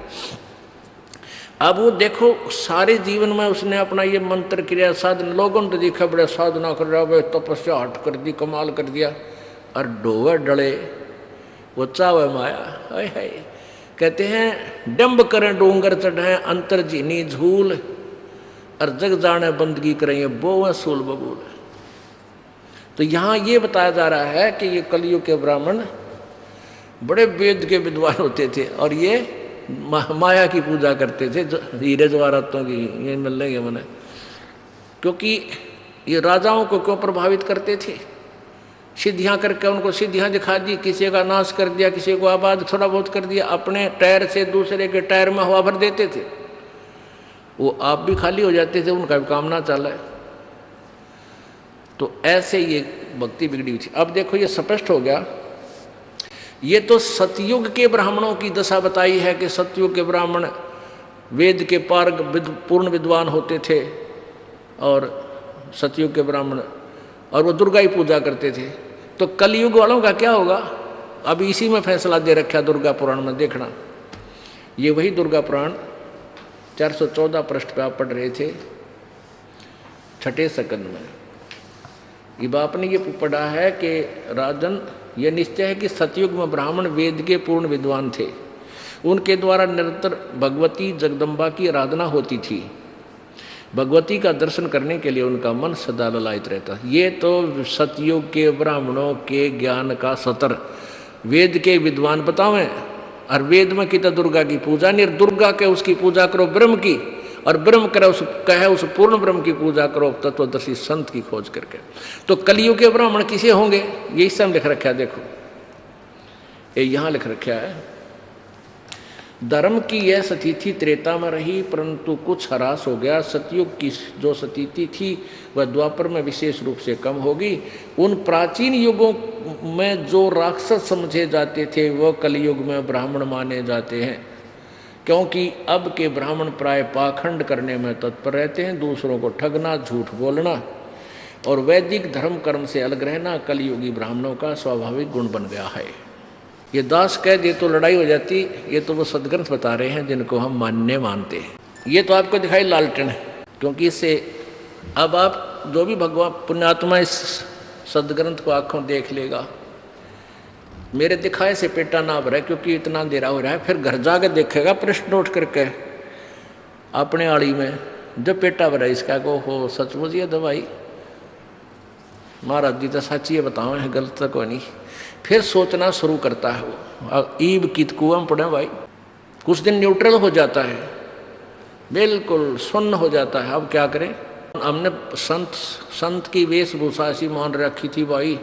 अब वो देखो सारे जीवन में उसने अपना ये मंत्र क्रिया साधन, लोगों ने तो देखा बड़े साधना कर रहा है, तपस्या हट कर दी, कमाल कर दिया, और डोवे डले वो चावे माया। हाय हाय, कहते हैं डंब करें डोंगर चढ़े अंतर जीनी झूल, और जग जाने बंदगी करें बोवे सूल बबूल। तो यहाँ ये बताया जा रहा है कि ये कलयुग के ब्राह्मण बड़े वेद के विद्वान होते थे और ये माया की पूजा करते थे, हीरे जवाहरातों की ये मिल लेंगे मैंने। क्योंकि ये राजाओं को क्यों प्रभावित करते थे, सिद्धियाँ करके उनको सिद्धियाँ दिखा दी, किसी का नाश कर दिया, किसी को आबाद थोड़ा बहुत कर दिया, अपने टायर से दूसरे के टायर में हवा भर देते थे, वो आप भी खाली हो जाते थे, उनका भी काम ना चला। तो ऐसे ये भक्ति बिगड़ी हुई थी। अब देखो ये स्पष्ट हो गया, ये तो सतयुग के ब्राह्मणों की दशा बताई है कि सतयुग के ब्राह्मण वेद के पारग पूर्ण विद्वान होते थे, और सतयुग के ब्राह्मण और वो दुर्गा की पूजा करते थे। तो कलयुग वालों का क्या होगा, अब इसी में फैसला दे रखा दुर्गा पुराण में। देखना ये वही दुर्गा पुराण 414 पृष्ठ पे आप पढ़ रहे थे, छठे सकंद में। ये बाप ने ये पढ़ा है कि राजन यह निश्चय है कि सतयुग में ब्राह्मण वेद के पूर्ण विद्वान थे, उनके द्वारा निरंतर भगवती जगदम्बा की आराधना होती थी, भगवती का दर्शन करने के लिए उनका मन सदा ललायित रहता। ये तो सतयुग के ब्राह्मणों के ज्ञान का सतर वेद के विद्वान बतावें, और वेद में की तो दुर्गा की पूजा नहीं, दुर्गा के उसकी पूजा करो ब्रह्म की, और ब्रह्म करे उस कहे उस पूर्ण ब्रह्म की पूजा करो तत्वदर्शी संत की खोज करके। तो कलयुग के ब्राह्मण किसे होंगे, ये इस समय लिख रखा है, देखो ये यहाँ लिख रखा है, धर्म की यह स्थिति त्रेता में रही परंतु कुछ ह्रास हो गया। सतयुग की जो स्थिति थी वह द्वापर में विशेष रूप से कम होगी। उन प्राचीन युगों में जो राक्षस समझे जाते थे वह कलयुग में ब्राह्मण माने जाते हैं, क्योंकि अब के ब्राह्मण प्राय पाखंड करने में तत्पर रहते हैं, दूसरों को ठगना, झूठ बोलना और वैदिक धर्म कर्म से अलग रहना कलयुगी ब्राह्मणों का स्वाभाविक गुण बन गया है। ये दास कह दे तो लड़ाई हो जाती, ये तो वो सदग्रंथ बता रहे हैं जिनको हम मानते हैं। ये तो आपको दिखाई लालटेन है, क्योंकि इससे अब आप जो भी भगवान पुण्यात्मा इस सदग्रंथ को आँखों देख लेगा, मेरे दिखाए से पेटा ना भरा, क्योंकि इतना अंधेरा हो रहा है। फिर घर जाकर देखेगा प्रश्न नोट करके अपने आड़ी में जब पेटा भरा इसका को हो सचमुच ये दवाई महाराज जी तो सच ये बताओ है, गलत तक को नहीं। फिर सोचना शुरू करता है वो, ईब कित कुआं पड़े भाई। कुछ दिन न्यूट्रल हो जाता है, बिल्कुल सुन्न हो जाता है। अब क्या करें, हमने संत की वेशभूषा ऐसी मान रखी थी भाई,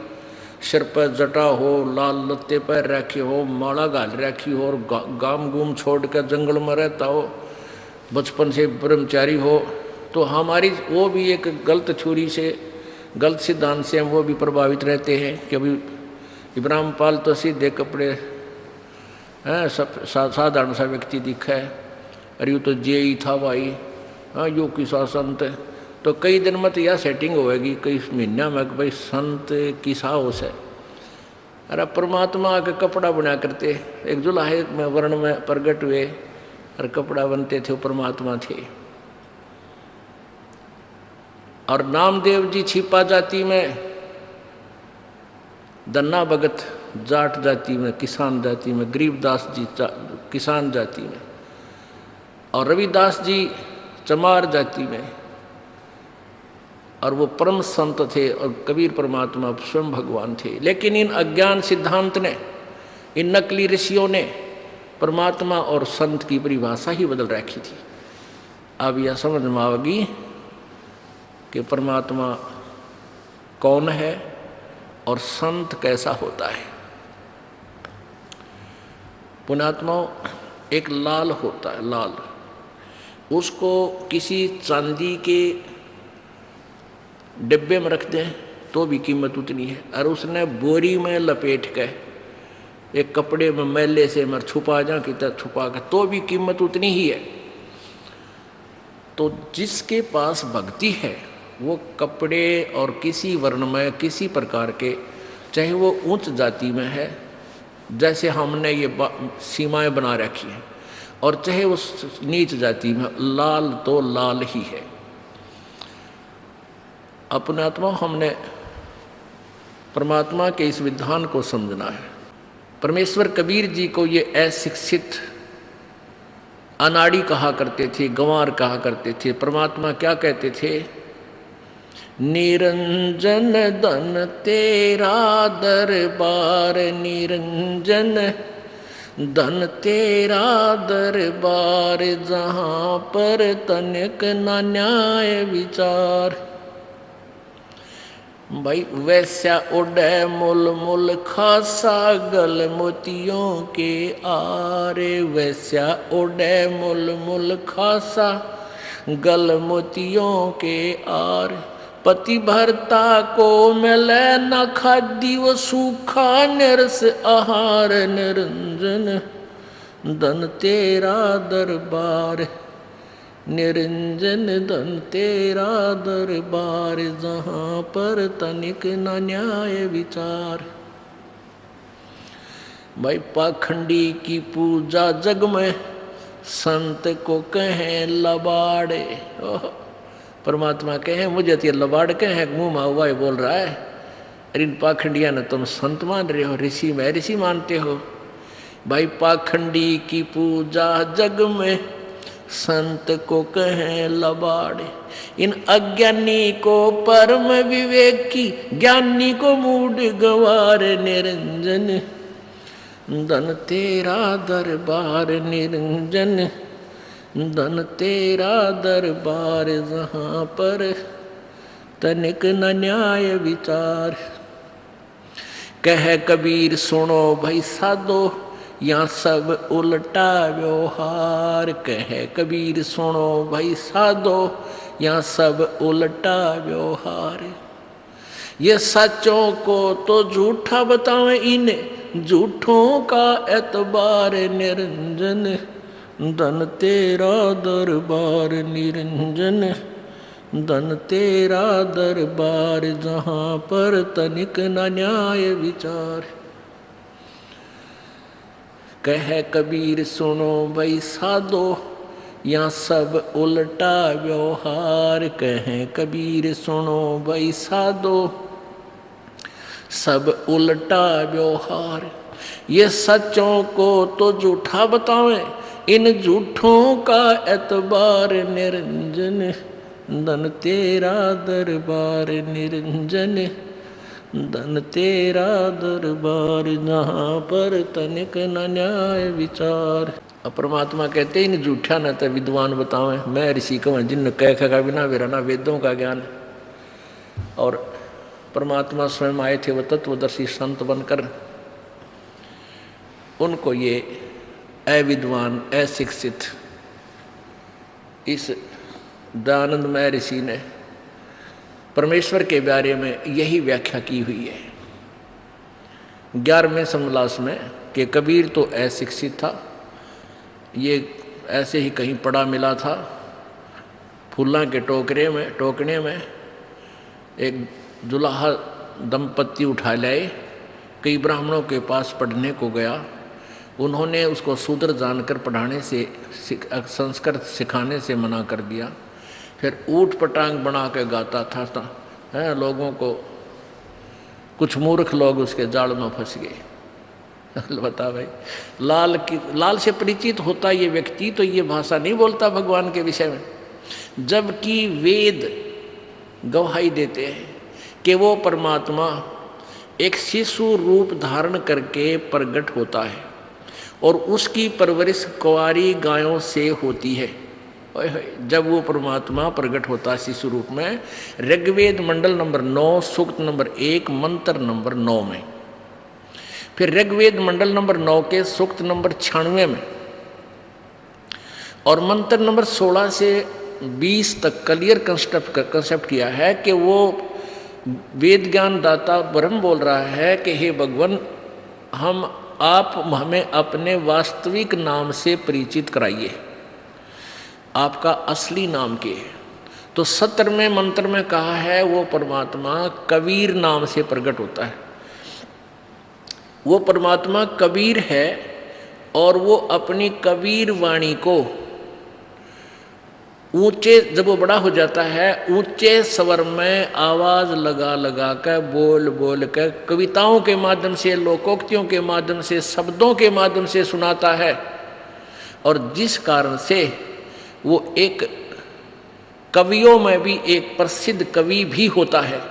सिर पर जटा हो, लाल लत्ते पर रखे हो, माला घाल रखी हो, और गाम गुम छोड़ कर जंगल में रहता हो, बचपन से ब्रह्मचारी हो, तो हमारी वो भी एक गलत छुरी से, गलत सिद्धांत से हम वो भी प्रभावित रहते हैं कि अभी इब्राहिम पाल तो सीधे कपड़े हैं, सब साधारण सा व्यक्ति दिखा है, अरे यूँ तो जे ही था भाई, हाँ यो किसा संत। तो कई दिन में तो यह सेटिंग होएगी, कई महीना में भाई संत किसा हो से। अरे परमात्मा के कपड़ा बना करते, एक जुलाहे में वर्ण में प्रगट हुए और कपड़ा बनते थे, वो परमात्मा थे। और नामदेव जी छिपा जाति में, दन्ना भगत जाट जाति में, किसान जाति में, गरीबदास जी किसान जाति में, और रविदास जी चमार जाति में, और वो परम संत थे, और कबीर परमात्मा स्वयं भगवान थे। लेकिन इन अज्ञान सिद्धांत ने, इन नकली ऋषियों ने परमात्मा और संत की परिभाषा ही बदल रखी थी। अब यह समझ में आएगी कि परमात्मा कौन है और संत कैसा होता है। पुण्यात्मा एक लाल होता है, लाल, उसको किसी चांदी के डिब्बे में रख दें तो भी कीमत उतनी है, और उसने बोरी में लपेट के एक कपड़े में मैले से मर छुपा जा कि छुपा के, तो भी कीमत उतनी ही है। तो जिसके पास भक्ति है वो कपड़े और किसी वर्ण में, किसी प्रकार के, चाहे वो उच्च जाति में है जैसे हमने ये सीमाएं बना रखी हैं, और चाहे उस नीच जाति में, लाल तो लाल ही है। अपने आत्मा हमने परमात्मा के इस विधान को समझना है। परमेश्वर कबीर जी को ये अशिक्षित अनाड़ी कहा करते थे, गंवार कहा करते थे। परमात्मा क्या कहते थे, निरंजन धन तेरा दरबार, निरंजन धन तेरा दरबार, जहाँ पर तनिक न न्याय विचार। भाई वैश्या उड़े मुल मुल खासा, गल मोतियों के आरे, वैश्या उड़े मुल मुल खासा, गल मोतियों के आर। पति भरता को मिले न खादी, वो सूखा निरस आहार, निरंजन धन तेरा दरबार, निरंजन धन तेरा दरबार, जहाँ पर तनिक न न्याय विचार। भाई पाखंडी की पूजा जग में, संत को कहें लबाड़े। परमात्मा कहें मुझे तो ये लबाड़ कहें, मुँह में हुआ बोल रहा है। अरे इन पाखंडिया ने तुम संत मान रहे हो, ऋषि में ऋषि मानते हो। भाई पाखंडी की पूजा जग में, संत को कहें लबाड़े। इन अज्ञानी को परम विवेकी, ज्ञानी को मूड गवार, निरंजन धन तेरा दरबार, निरंजन धन तेरा दरबार, जहाँ पर तनिक न न्याय विचार। कह कबीर सुनो भाई साधो, यहाँ सब उल्टा व्यवहार। कहे कबीर सुनो भाई साधो, यहाँ सब उल्टा व्यवहार। ये सच्चों को तो झूठा बतावें, इन्हें झूठों का एतबार, निरंजन धन तेरा दरबार, निरंजन धन तेरा दरबार, जहाँ पर तनिक न न्याय विचार। कह कबीर सुनो भाई साधो, यहाँ सब उल्टा व्यवहार। कहे कबीर सुनो भाई साधो, सब उल्टा व्यवहार। ये सच्चों को तो झूठा बतावें, इन झूठों का एतबार निरंजन, धन तेरा दरबार निरंजन, धन तेरा दरबार, जहाँ पर तनिक न न्याय विचार। अब परमात्मा कहते इन झूठा न तो विद्वान बतावें, मैं ऋषि कहूँ जिन कह का बिना मेरा ना वेदों का ज्ञान। और परमात्मा स्वयं आए थे वो तत्वदर्शी संत बनकर, उनको ये अविद्वान अशिक्षित इस दयानंदमय ऋषि ने परमेश्वर के बारे में यही व्याख्या की हुई है 11वें समलास में कि कबीर तो अशिक्षित था, ये ऐसे ही कहीं पड़ा मिला था फूलों के टोकने में एक जुलाहा दंपत्ति उठा लाए, कई ब्राह्मणों के पास पढ़ने को गया, उन्होंने उसको शूद्र जानकर पढ़ाने से संस्कृत सिखाने से मना कर दिया। फिर ऊट पटांग बना के गाता था है, लोगों को कुछ मूर्ख लोग उसके जाल में फंस गए। बता भाई, लाल से परिचित होता ये व्यक्ति तो ये भाषा नहीं बोलता भगवान के विषय में, जबकि वेद गवाही देते हैं कि वो परमात्मा एक शिशु रूप धारण करके प्रकट होता है और उसकी परवरिश कुंवारी गायों से होती है। जब वो परमात्मा प्रकट होता है शिशु रूप में, ऋग्वेद मंडल नंबर 9 सूक्त नंबर 1 मंत्र नंबर 9 में, फिर ऋग्वेद मंडल नंबर 9 के सूक्त नंबर 96 में और मंत्र नंबर 16 से 20 तक क्लियर कंसेप्ट किया है कि वो वेद ज्ञान दाता ब्रह्म बोल रहा है कि हे भगवान, आप हमें अपने वास्तविक नाम से परिचित कराइए, आपका असली नाम क्या है। तो 17वें मंत्र में कहा है वो परमात्मा कबीर नाम से प्रकट होता है। वो परमात्मा कबीर है और वो अपनी कबीर वाणी को ऊंचे, जब वो बड़ा हो जाता है, ऊंचे स्वर में आवाज लगा लगा कर बोल बोल कर कविताओं के माध्यम से, लोकोक्तियों के माध्यम से, शब्दों के माध्यम से सुनाता है। और जिस कारण से वो एक कवियों में भी एक प्रसिद्ध कवि भी होता है,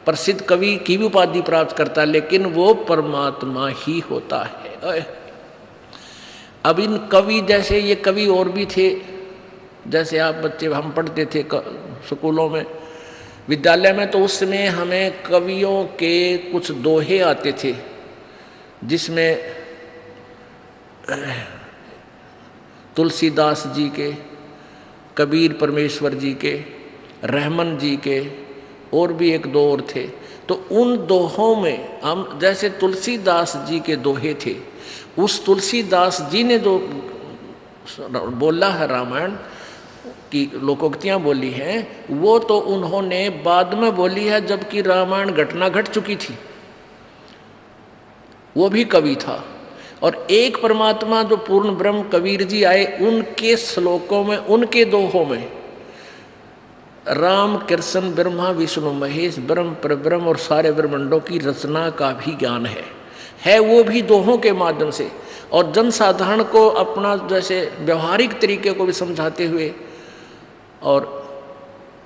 प्रसिद्ध कवि की भी उपाधि प्राप्त करता है, लेकिन वो परमात्मा ही होता है। अब इन कवि जैसे ये कवि और भी थे, जैसे आप बच्चे हम पढ़ते थे स्कूलों में, विद्यालय में, तो उस समय हमें कवियों के कुछ दोहे आते थे जिसमें तुलसीदास जी के, कबीर परमेश्वर जी के, रहमन जी के और भी एक दो और थे। तो उन दोहों में हम, जैसे तुलसीदास जी के दोहे थे, उस तुलसीदास जी ने जो बोला है रामायण की लोकोक्तियाँ बोली हैं, वो तो उन्होंने बाद में बोली है जबकि रामायण घटना घट चुकी थी। वो भी कवि था। और एक परमात्मा जो पूर्ण ब्रह्म कबीर जी आए, उनके श्लोकों में, उनके दोहों में राम कृष्ण ब्रह्मा विष्णु महेश ब्रह्म परब्रह्म और सारे ब्रह्मांडों की रचना का भी ज्ञान है वो भी दोहों के माध्यम से। और जनसाधारण को अपना जैसे व्यवहारिक तरीके को भी समझाते हुए और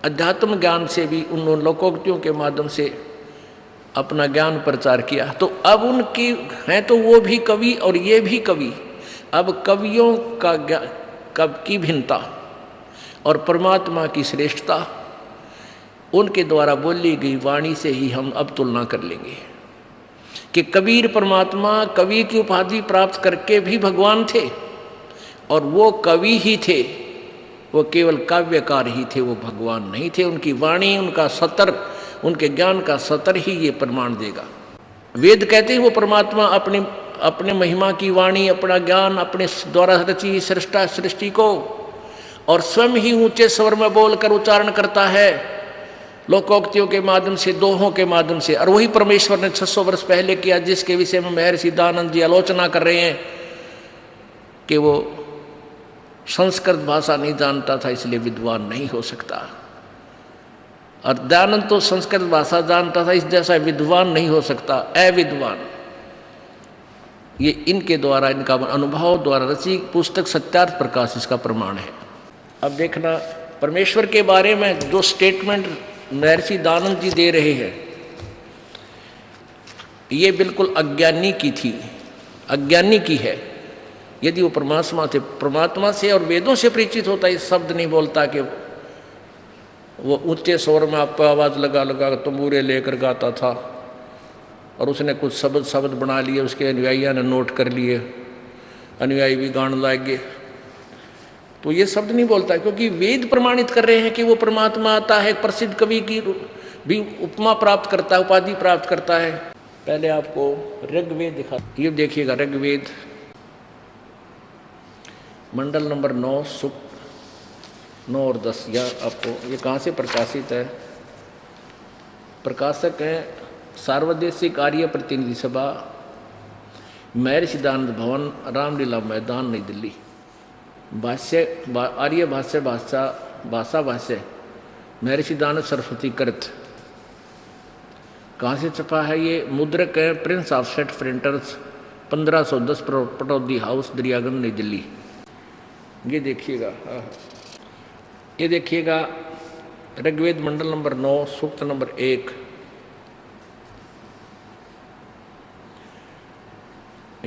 अध्यात्म ज्ञान से भी उन लोकोक्तियों के माध्यम से अपना ज्ञान प्रचार किया। तो अब उनकी हैं तो वो भी कवि और ये भी कवि। अब कवियों का कब की भिन्नता और परमात्मा की श्रेष्ठता उनके द्वारा बोली गई वाणी से ही हम अब तुलना कर लेंगे कि कबीर परमात्मा कवि की उपाधि प्राप्त करके भी भगवान थे और वो कवि ही थे, वो केवल काव्यकार ही थे, वो भगवान नहीं थे। उनकी वाणी, उनका सतर, उनके ज्ञान का सतर ही ये प्रमाण देगा। वेद कहते हैं वो परमात्मा अपने महिमा की वाणी, अपना ज्ञान अपने द्वारा रची सृष्टि को और स्वयं ही ऊंचे स्वर में बोलकर उच्चारण करता है लोकोक्तियों के माध्यम से, दोहों के माध्यम से। और वही परमेश्वर ने 600 वर्ष पहले किया, जिसके विषय में महर्षि दयानंद जी आलोचना कर रहे हैं कि वो संस्कृत भाषा नहीं जानता था इसलिए विद्वान नहीं हो सकता। और दयानंद तो संस्कृत भाषा जानता था, इस जैसा विद्वान नहीं हो सकता, अविद्वान। ये इनके द्वारा, इनका अनुभव द्वारा रची पुस्तक सत्यार्थ प्रकाश इसका प्रमाण है। अब देखना, परमेश्वर के बारे में जो स्टेटमेंट महर्षि दयानंद जी दे रहे हैं, ये बिल्कुल अज्ञानी की थी, अज्ञानी की है। यदि वो परमात्मा से और वेदों से परिचित होता, इस शब्द नहीं बोलता कि वो ऊंचे स्वर में आपको आवाज़ लगा लगा तंबूरे लेकर गाता था और उसने कुछ शब्द बना लिए, उसके अनुयायियों ने नोट कर लिए, अनुयायी भी गाने लगे, तो ये शब्द नहीं बोलता, क्योंकि वेद प्रमाणित कर रहे हैं कि वो परमात्मा आता है। प्रसिद्ध कवि की भी उपमा प्राप्त करता है, उपाधि प्राप्त करता है। पहले आपको ऋग्वेद दिखा, ये देखिएगा ऋग्वेद मंडल नंबर 9 सूक्त 9 और 10। या आपको ये कहाँ से प्रकाशित है? प्रकाशक हैं सार्वदेशिक आर्य प्रतिनिधि सभा, महर्षि दयानंद भवन, रामलीला मैदान, नई दिल्ली। भाष्य आर्य भाषा भाष्य महर्षि दयानंद सरस्वती कृत। कहाँ से छपा है ये? मुद्रक है Prince offset printers, 1510 Pataudi house, Daryaganj, नई दिल्ली। ये देखिएगा, ये देखिएगा ऋग्वेद मंडल नंबर 9 सूक्त नंबर 1।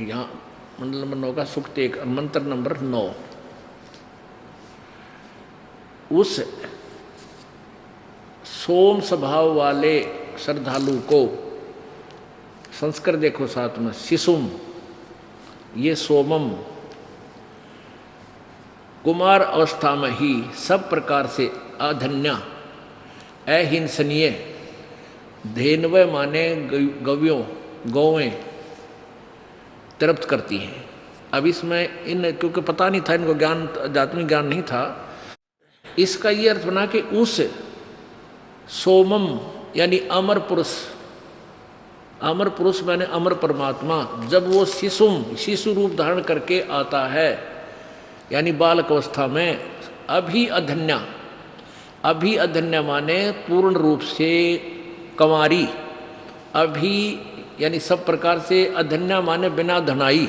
यहाँ मंडल नंबर 9 का सूक्त 1, मंत्र नंबर 9। उस सोम स्वभाव वाले श्रद्धालु को, संस्कृत देखो साथ में, शिशुम, ये सोमम, कुमार अवस्था में ही सब प्रकार से अधन्या, अहिंसनीय, धेनवय माने गव्यों, गौवें तृप्त करती हैं। अब इसमें क्योंकि पता नहीं था इनको, ज्ञान आध्यात्मिक ज्ञान नहीं था, इसका ये अर्थ बना कि उस सोमम यानी अमर पुरुष, अमर पुरुष माने अमर परमात्मा, जब वो शिशु रूप धारण करके आता है, यानी बालक अवस्था में, अभी अधन्या माने पूर्ण रूप से कंवारी, अभी यानी सब प्रकार से, अधन्या माने बिना धनाई।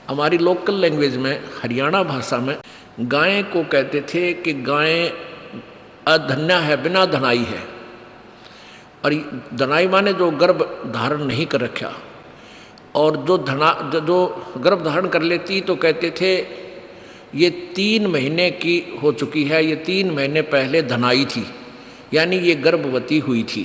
हमारी लोकल लैंग्वेज में, हरियाणा भाषा में गाय को कहते थे कि गाय अधन्या है, बिना धनाई है। और धनाई माने जो गर्भ धारण नहीं कर रखा, और जो गर्भ धारण कर लेती तो कहते थे ये 3 महीने की हो चुकी है, ये 3 महीने पहले धनाई थी, यानी ये गर्भवती हुई थी।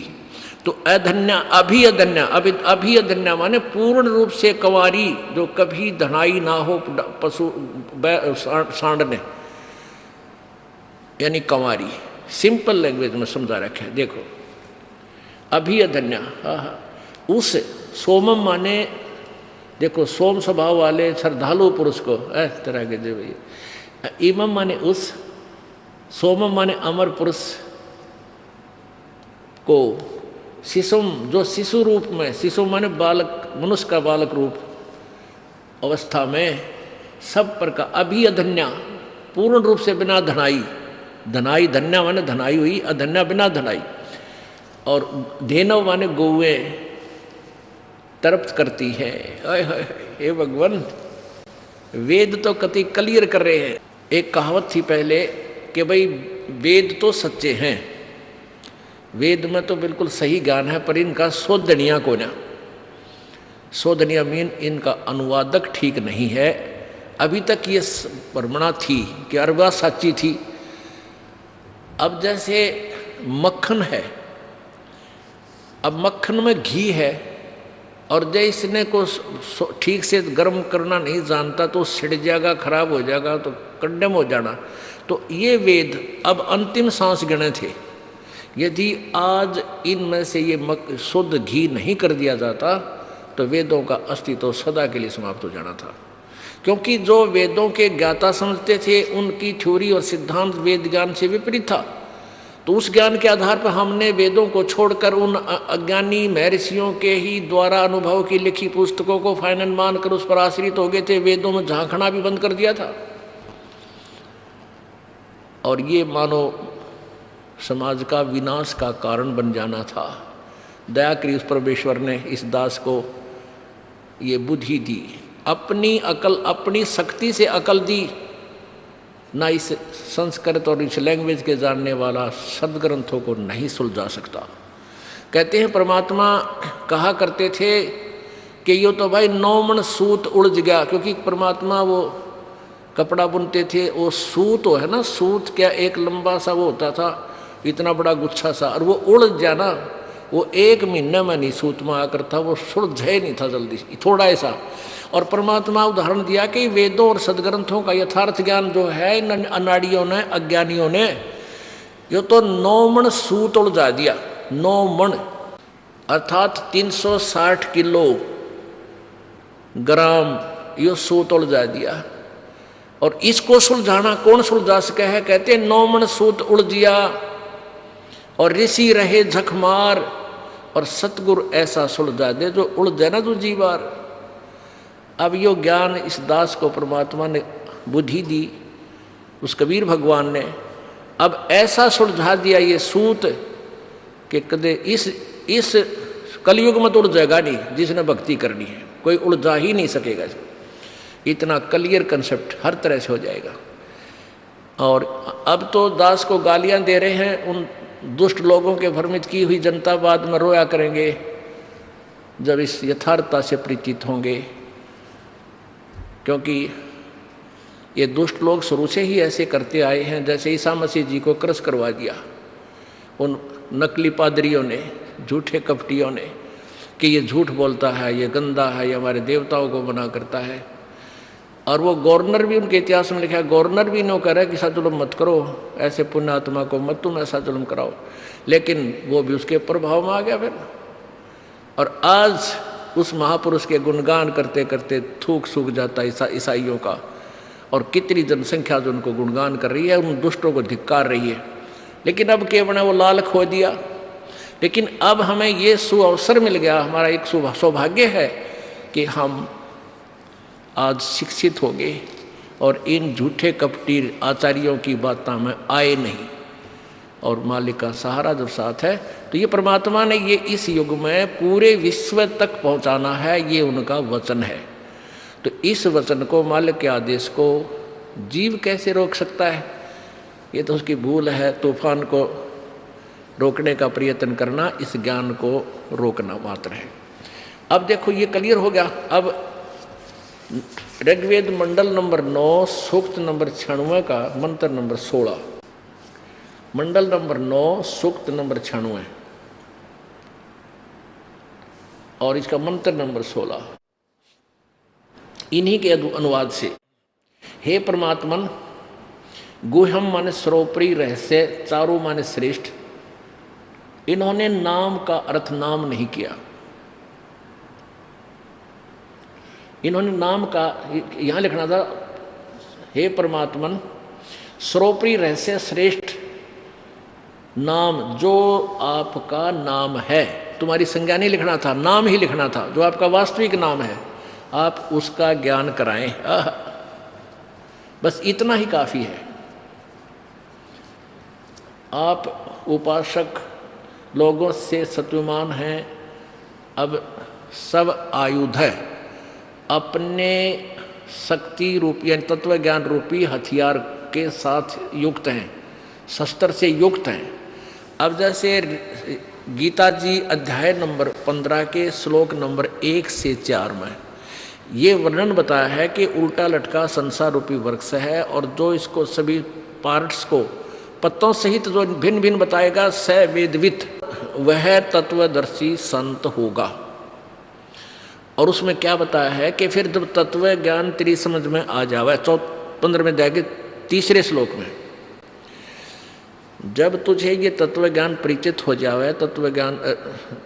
तो अधन्या, अभी अधन्या माने पूर्ण रूप से कंवारी, जो कभी धनाई ना हो पशु सांडने, यानी कंवारी। सिंपल लैंग्वेज में समझा रखे हैं, देखो अभी अधन्या। उस सोमम माने, देखो सोम स्वभाव वाले श्रद्धालु पुरुष को, तरह के जो भैया, इमम माने उस, सोमम माने अमर पुरुष को, शिशुम जो शिशु रूप में, शिशु माने बालक, मनुष्य का बालक रूप अवस्था में, सब प्रकार, अभी अधन्या पूर्ण रूप से बिना धनाई, धनाई धन्या माने धनाई हुई, अधन्या बिना धनाई, और धेनव माने गौएं तृप्त करती है। हे भगवान, वेद तो कति क्लियर कर रहे हैं। एक कहावत थी पहले कि भाई वेद तो सच्चे हैं, वेद में तो बिल्कुल सही ज्ञान है, पर इनका शोधनिया को ना, शोधनिया मीन इनका अनुवादक ठीक नहीं है। अभी तक ये भ्रमणा थी कि अरबा सच्ची थी। अब जैसे मक्खन है, अब मक्खन में घी है, और जैसे को ठीक से गर्म करना नहीं जानता तो सिड़ जाएगा, खराब हो जाएगा, तो कंडेम हो जाना। तो ये वेद अब अंतिम सांस गिने थे। यदि आज इनमें से ये शुद्ध घी नहीं कर दिया जाता तो वेदों का अस्तित्व सदा के लिए समाप्त हो जाना था। क्योंकि जो वेदों के ज्ञाता समझते थे, उनकी थ्योरी और सिद्धांत वेद ज्ञान से विपरीत था। तो उस ज्ञान के आधार पर हमने वेदों को छोड़कर उन अज्ञानी महर्षियों के ही द्वारा अनुभव की लिखी पुस्तकों को फाइनल मानकर उस पर आश्रित हो गए थे। वेदों में झांकना भी बंद कर दिया था। और ये मानो समाज का विनाश का कारण बन जाना था। दया करी उस परमेश्वर ने इस दास को ये बुद्धि दी, अपनी अकल, अपनी शक्ति से अकल दी, ना इस संस्कृत और इस लैंग्वेज के जानने वाला सदग्रंथों को नहीं सुलझा सकता। कहते हैं परमात्मा कहा करते थे कि यो तो भाई 9 मन सूत उलझ गया, क्योंकि परमात्मा वो कपड़ा बुनते थे, वो सूत हो है ना, सूत क्या एक लंबा सा वो होता था, इतना बड़ा गुच्छा सा, और वो उलझ जाना, वो 1 महीने में नहीं सूत में आकर था, वो सुलझे नहीं था जल्दी, थोड़ा ऐसा। और परमात्मा उदाहरण दिया कि वेदों और सदग्रंथों का यथार्थ ज्ञान जो है इन अनाड़ियों ने, अज्ञानियों ने, यो तो 9 मन सूत उलझा दिया। 9 मन अर्थात 360 किलो ग्राम यो सूत उलझा दिया। और इसको सुलझाना कौन सुलझा सके है? कहते 9 मन सूत उलझिया और ऋषि रहे झकमार, और सतगुरु ऐसा सुलझा दे जो उलझे ना दूजी बार। अब यो ज्ञान इस दास को परमात्मा ने बुद्धि दी, उस कबीर भगवान ने, अब ऐसा सुलझा दिया ये सूत कि कदे इस कलयुग में तो उलझेगा नहीं, जिसने भक्ति करनी है कोई उलझा ही नहीं सकेगा इसको। इतना क्लियर कंसेप्ट हर तरह से हो जाएगा। और अब तो दास को गालियां दे रहे हैं, उन दुष्ट लोगों के भ्रमित की हुई जनता बाद में रोया करेंगे जब इस यथार्थता से परिचित होंगे, क्योंकि ये दुष्ट लोग शुरू से ही ऐसे करते आए हैं। जैसे ईसा मसीह जी को क्रश करवा दिया उन नकली पादरियों ने, झूठे कपटियों ने, कि ये झूठ बोलता है, ये गंदा है, ये हमारे देवताओं को मना करता है। और वो गवर्नर भी, उनके इतिहास में लिखा है, गवर्नर भी नो कह रहा है कि ऐसा जुल्म मत करो, ऐसे पुण्यात्मा को मत तुम ऐसा जुल्म कराओ, लेकिन वो भी उसके प्रभाव में आ गया फिर। और आज उस महापुरुष के गुणगान करते करते थूक सूख जाता है ईसाइयों का, और कितनी जनसंख्या जो उनको गुणगान कर रही है, उन दुष्टों को धिक्कार रही है। लेकिन अब केवल वो लाल खो दिया। लेकिन अब हमें ये सुअवसर मिल गया, हमारा एक सौभाग्य है कि हम आज शिक्षित हो गए और इन झूठे कपटी आचार्यों की बातों में आए नहीं, और मालिक का सहारा जब साथ है तो ये परमात्मा ने ये इस युग में पूरे विश्व तक पहुंचाना है, ये उनका वचन है। तो इस वचन को, मालिक के आदेश को जीव कैसे रोक सकता है? ये तो उसकी भूल है। तूफान को रोकने का प्रयत्न करना इस ज्ञान को रोकना मात्र है। अब देखो ये क्लियर हो गया। अब ऋग्वेद मंडल नंबर 9 सूक्त नंबर 96 का मंत्र नंबर 16, मंडल नंबर 9 सूक्त नंबर 96 और इसका मंत्र नंबर 16, इन्हीं के अनुवाद से, हे परमात्मन, गुह्यम माने सर्वोपरि रहस्य, चारु माने श्रेष्ठ। इन्होंने नाम का अर्थ नाम नहीं किया। इन्होंने नाम का यहाँ लिखना था, हे परमात्मन, सर्वोपरि रहस्य श्रेष्ठ नाम, जो आपका नाम है। तुम्हारी संज्ञा नहीं लिखना था, नाम ही लिखना था, जो आपका वास्तविक नाम है, आप उसका ज्ञान कराएं। बस इतना ही काफ़ी है। आप उपासक लोगों से सत्वमान हैं। अब सब आयुध है, अपने शक्ति रूपी यानी तत्व ज्ञान रूपी हथियार के साथ युक्त हैं, शस्त्र से युक्त हैं। अब जैसे गीता जी अध्याय नंबर 15 के श्लोक नंबर 1 से 4 में ये वर्णन बताया है कि उल्टा लटका संसार रूपी वृक्ष है, और जो इसको सभी पार्ट्स को पत्तों सहित जो भिन्न भिन्न बताएगा, स वेदवित, वह तत्वदर्शी संत होगा। और उसमें क्या बताया है कि फिर जब तत्व ज्ञान तेरी समझ में आ जावे, 15वें अध्याय के 3 श्लोक में, जब तुझे ये तत्व ज्ञान परिचित हो जावे, तत्व ज्ञान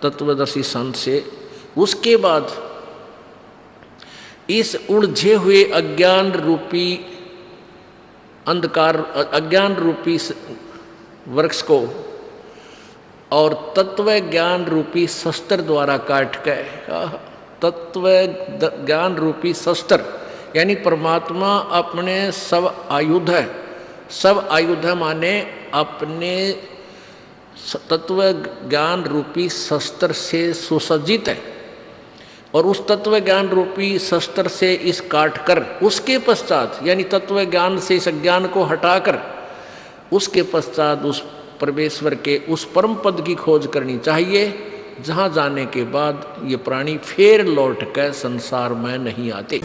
तत्वदर्शी संत से, उसके बाद इस उलझे हुए अज्ञान रूपी अंधकार, अज्ञान रूपी वृक्ष को और तत्व ज्ञान रूपी शस्त्र द्वारा काट के, तत्व ज्ञान रूपी शस्त्र यानी परमात्मा अपने सब आयुध है। सब आयुध माने अपने तत्व ज्ञान रूपी शस्त्र से सुसज्जित है। और उस तत्व ज्ञान रूपी शस्त्र से इस काट कर उसके पश्चात, यानी तत्व ज्ञान से इस अज्ञान को हटाकर उसके पश्चात उस परमेश्वर के उस परम पद की खोज करनी चाहिए, जहाँ जाने के बाद ये प्राणी फिर लौट कर संसार में नहीं आते।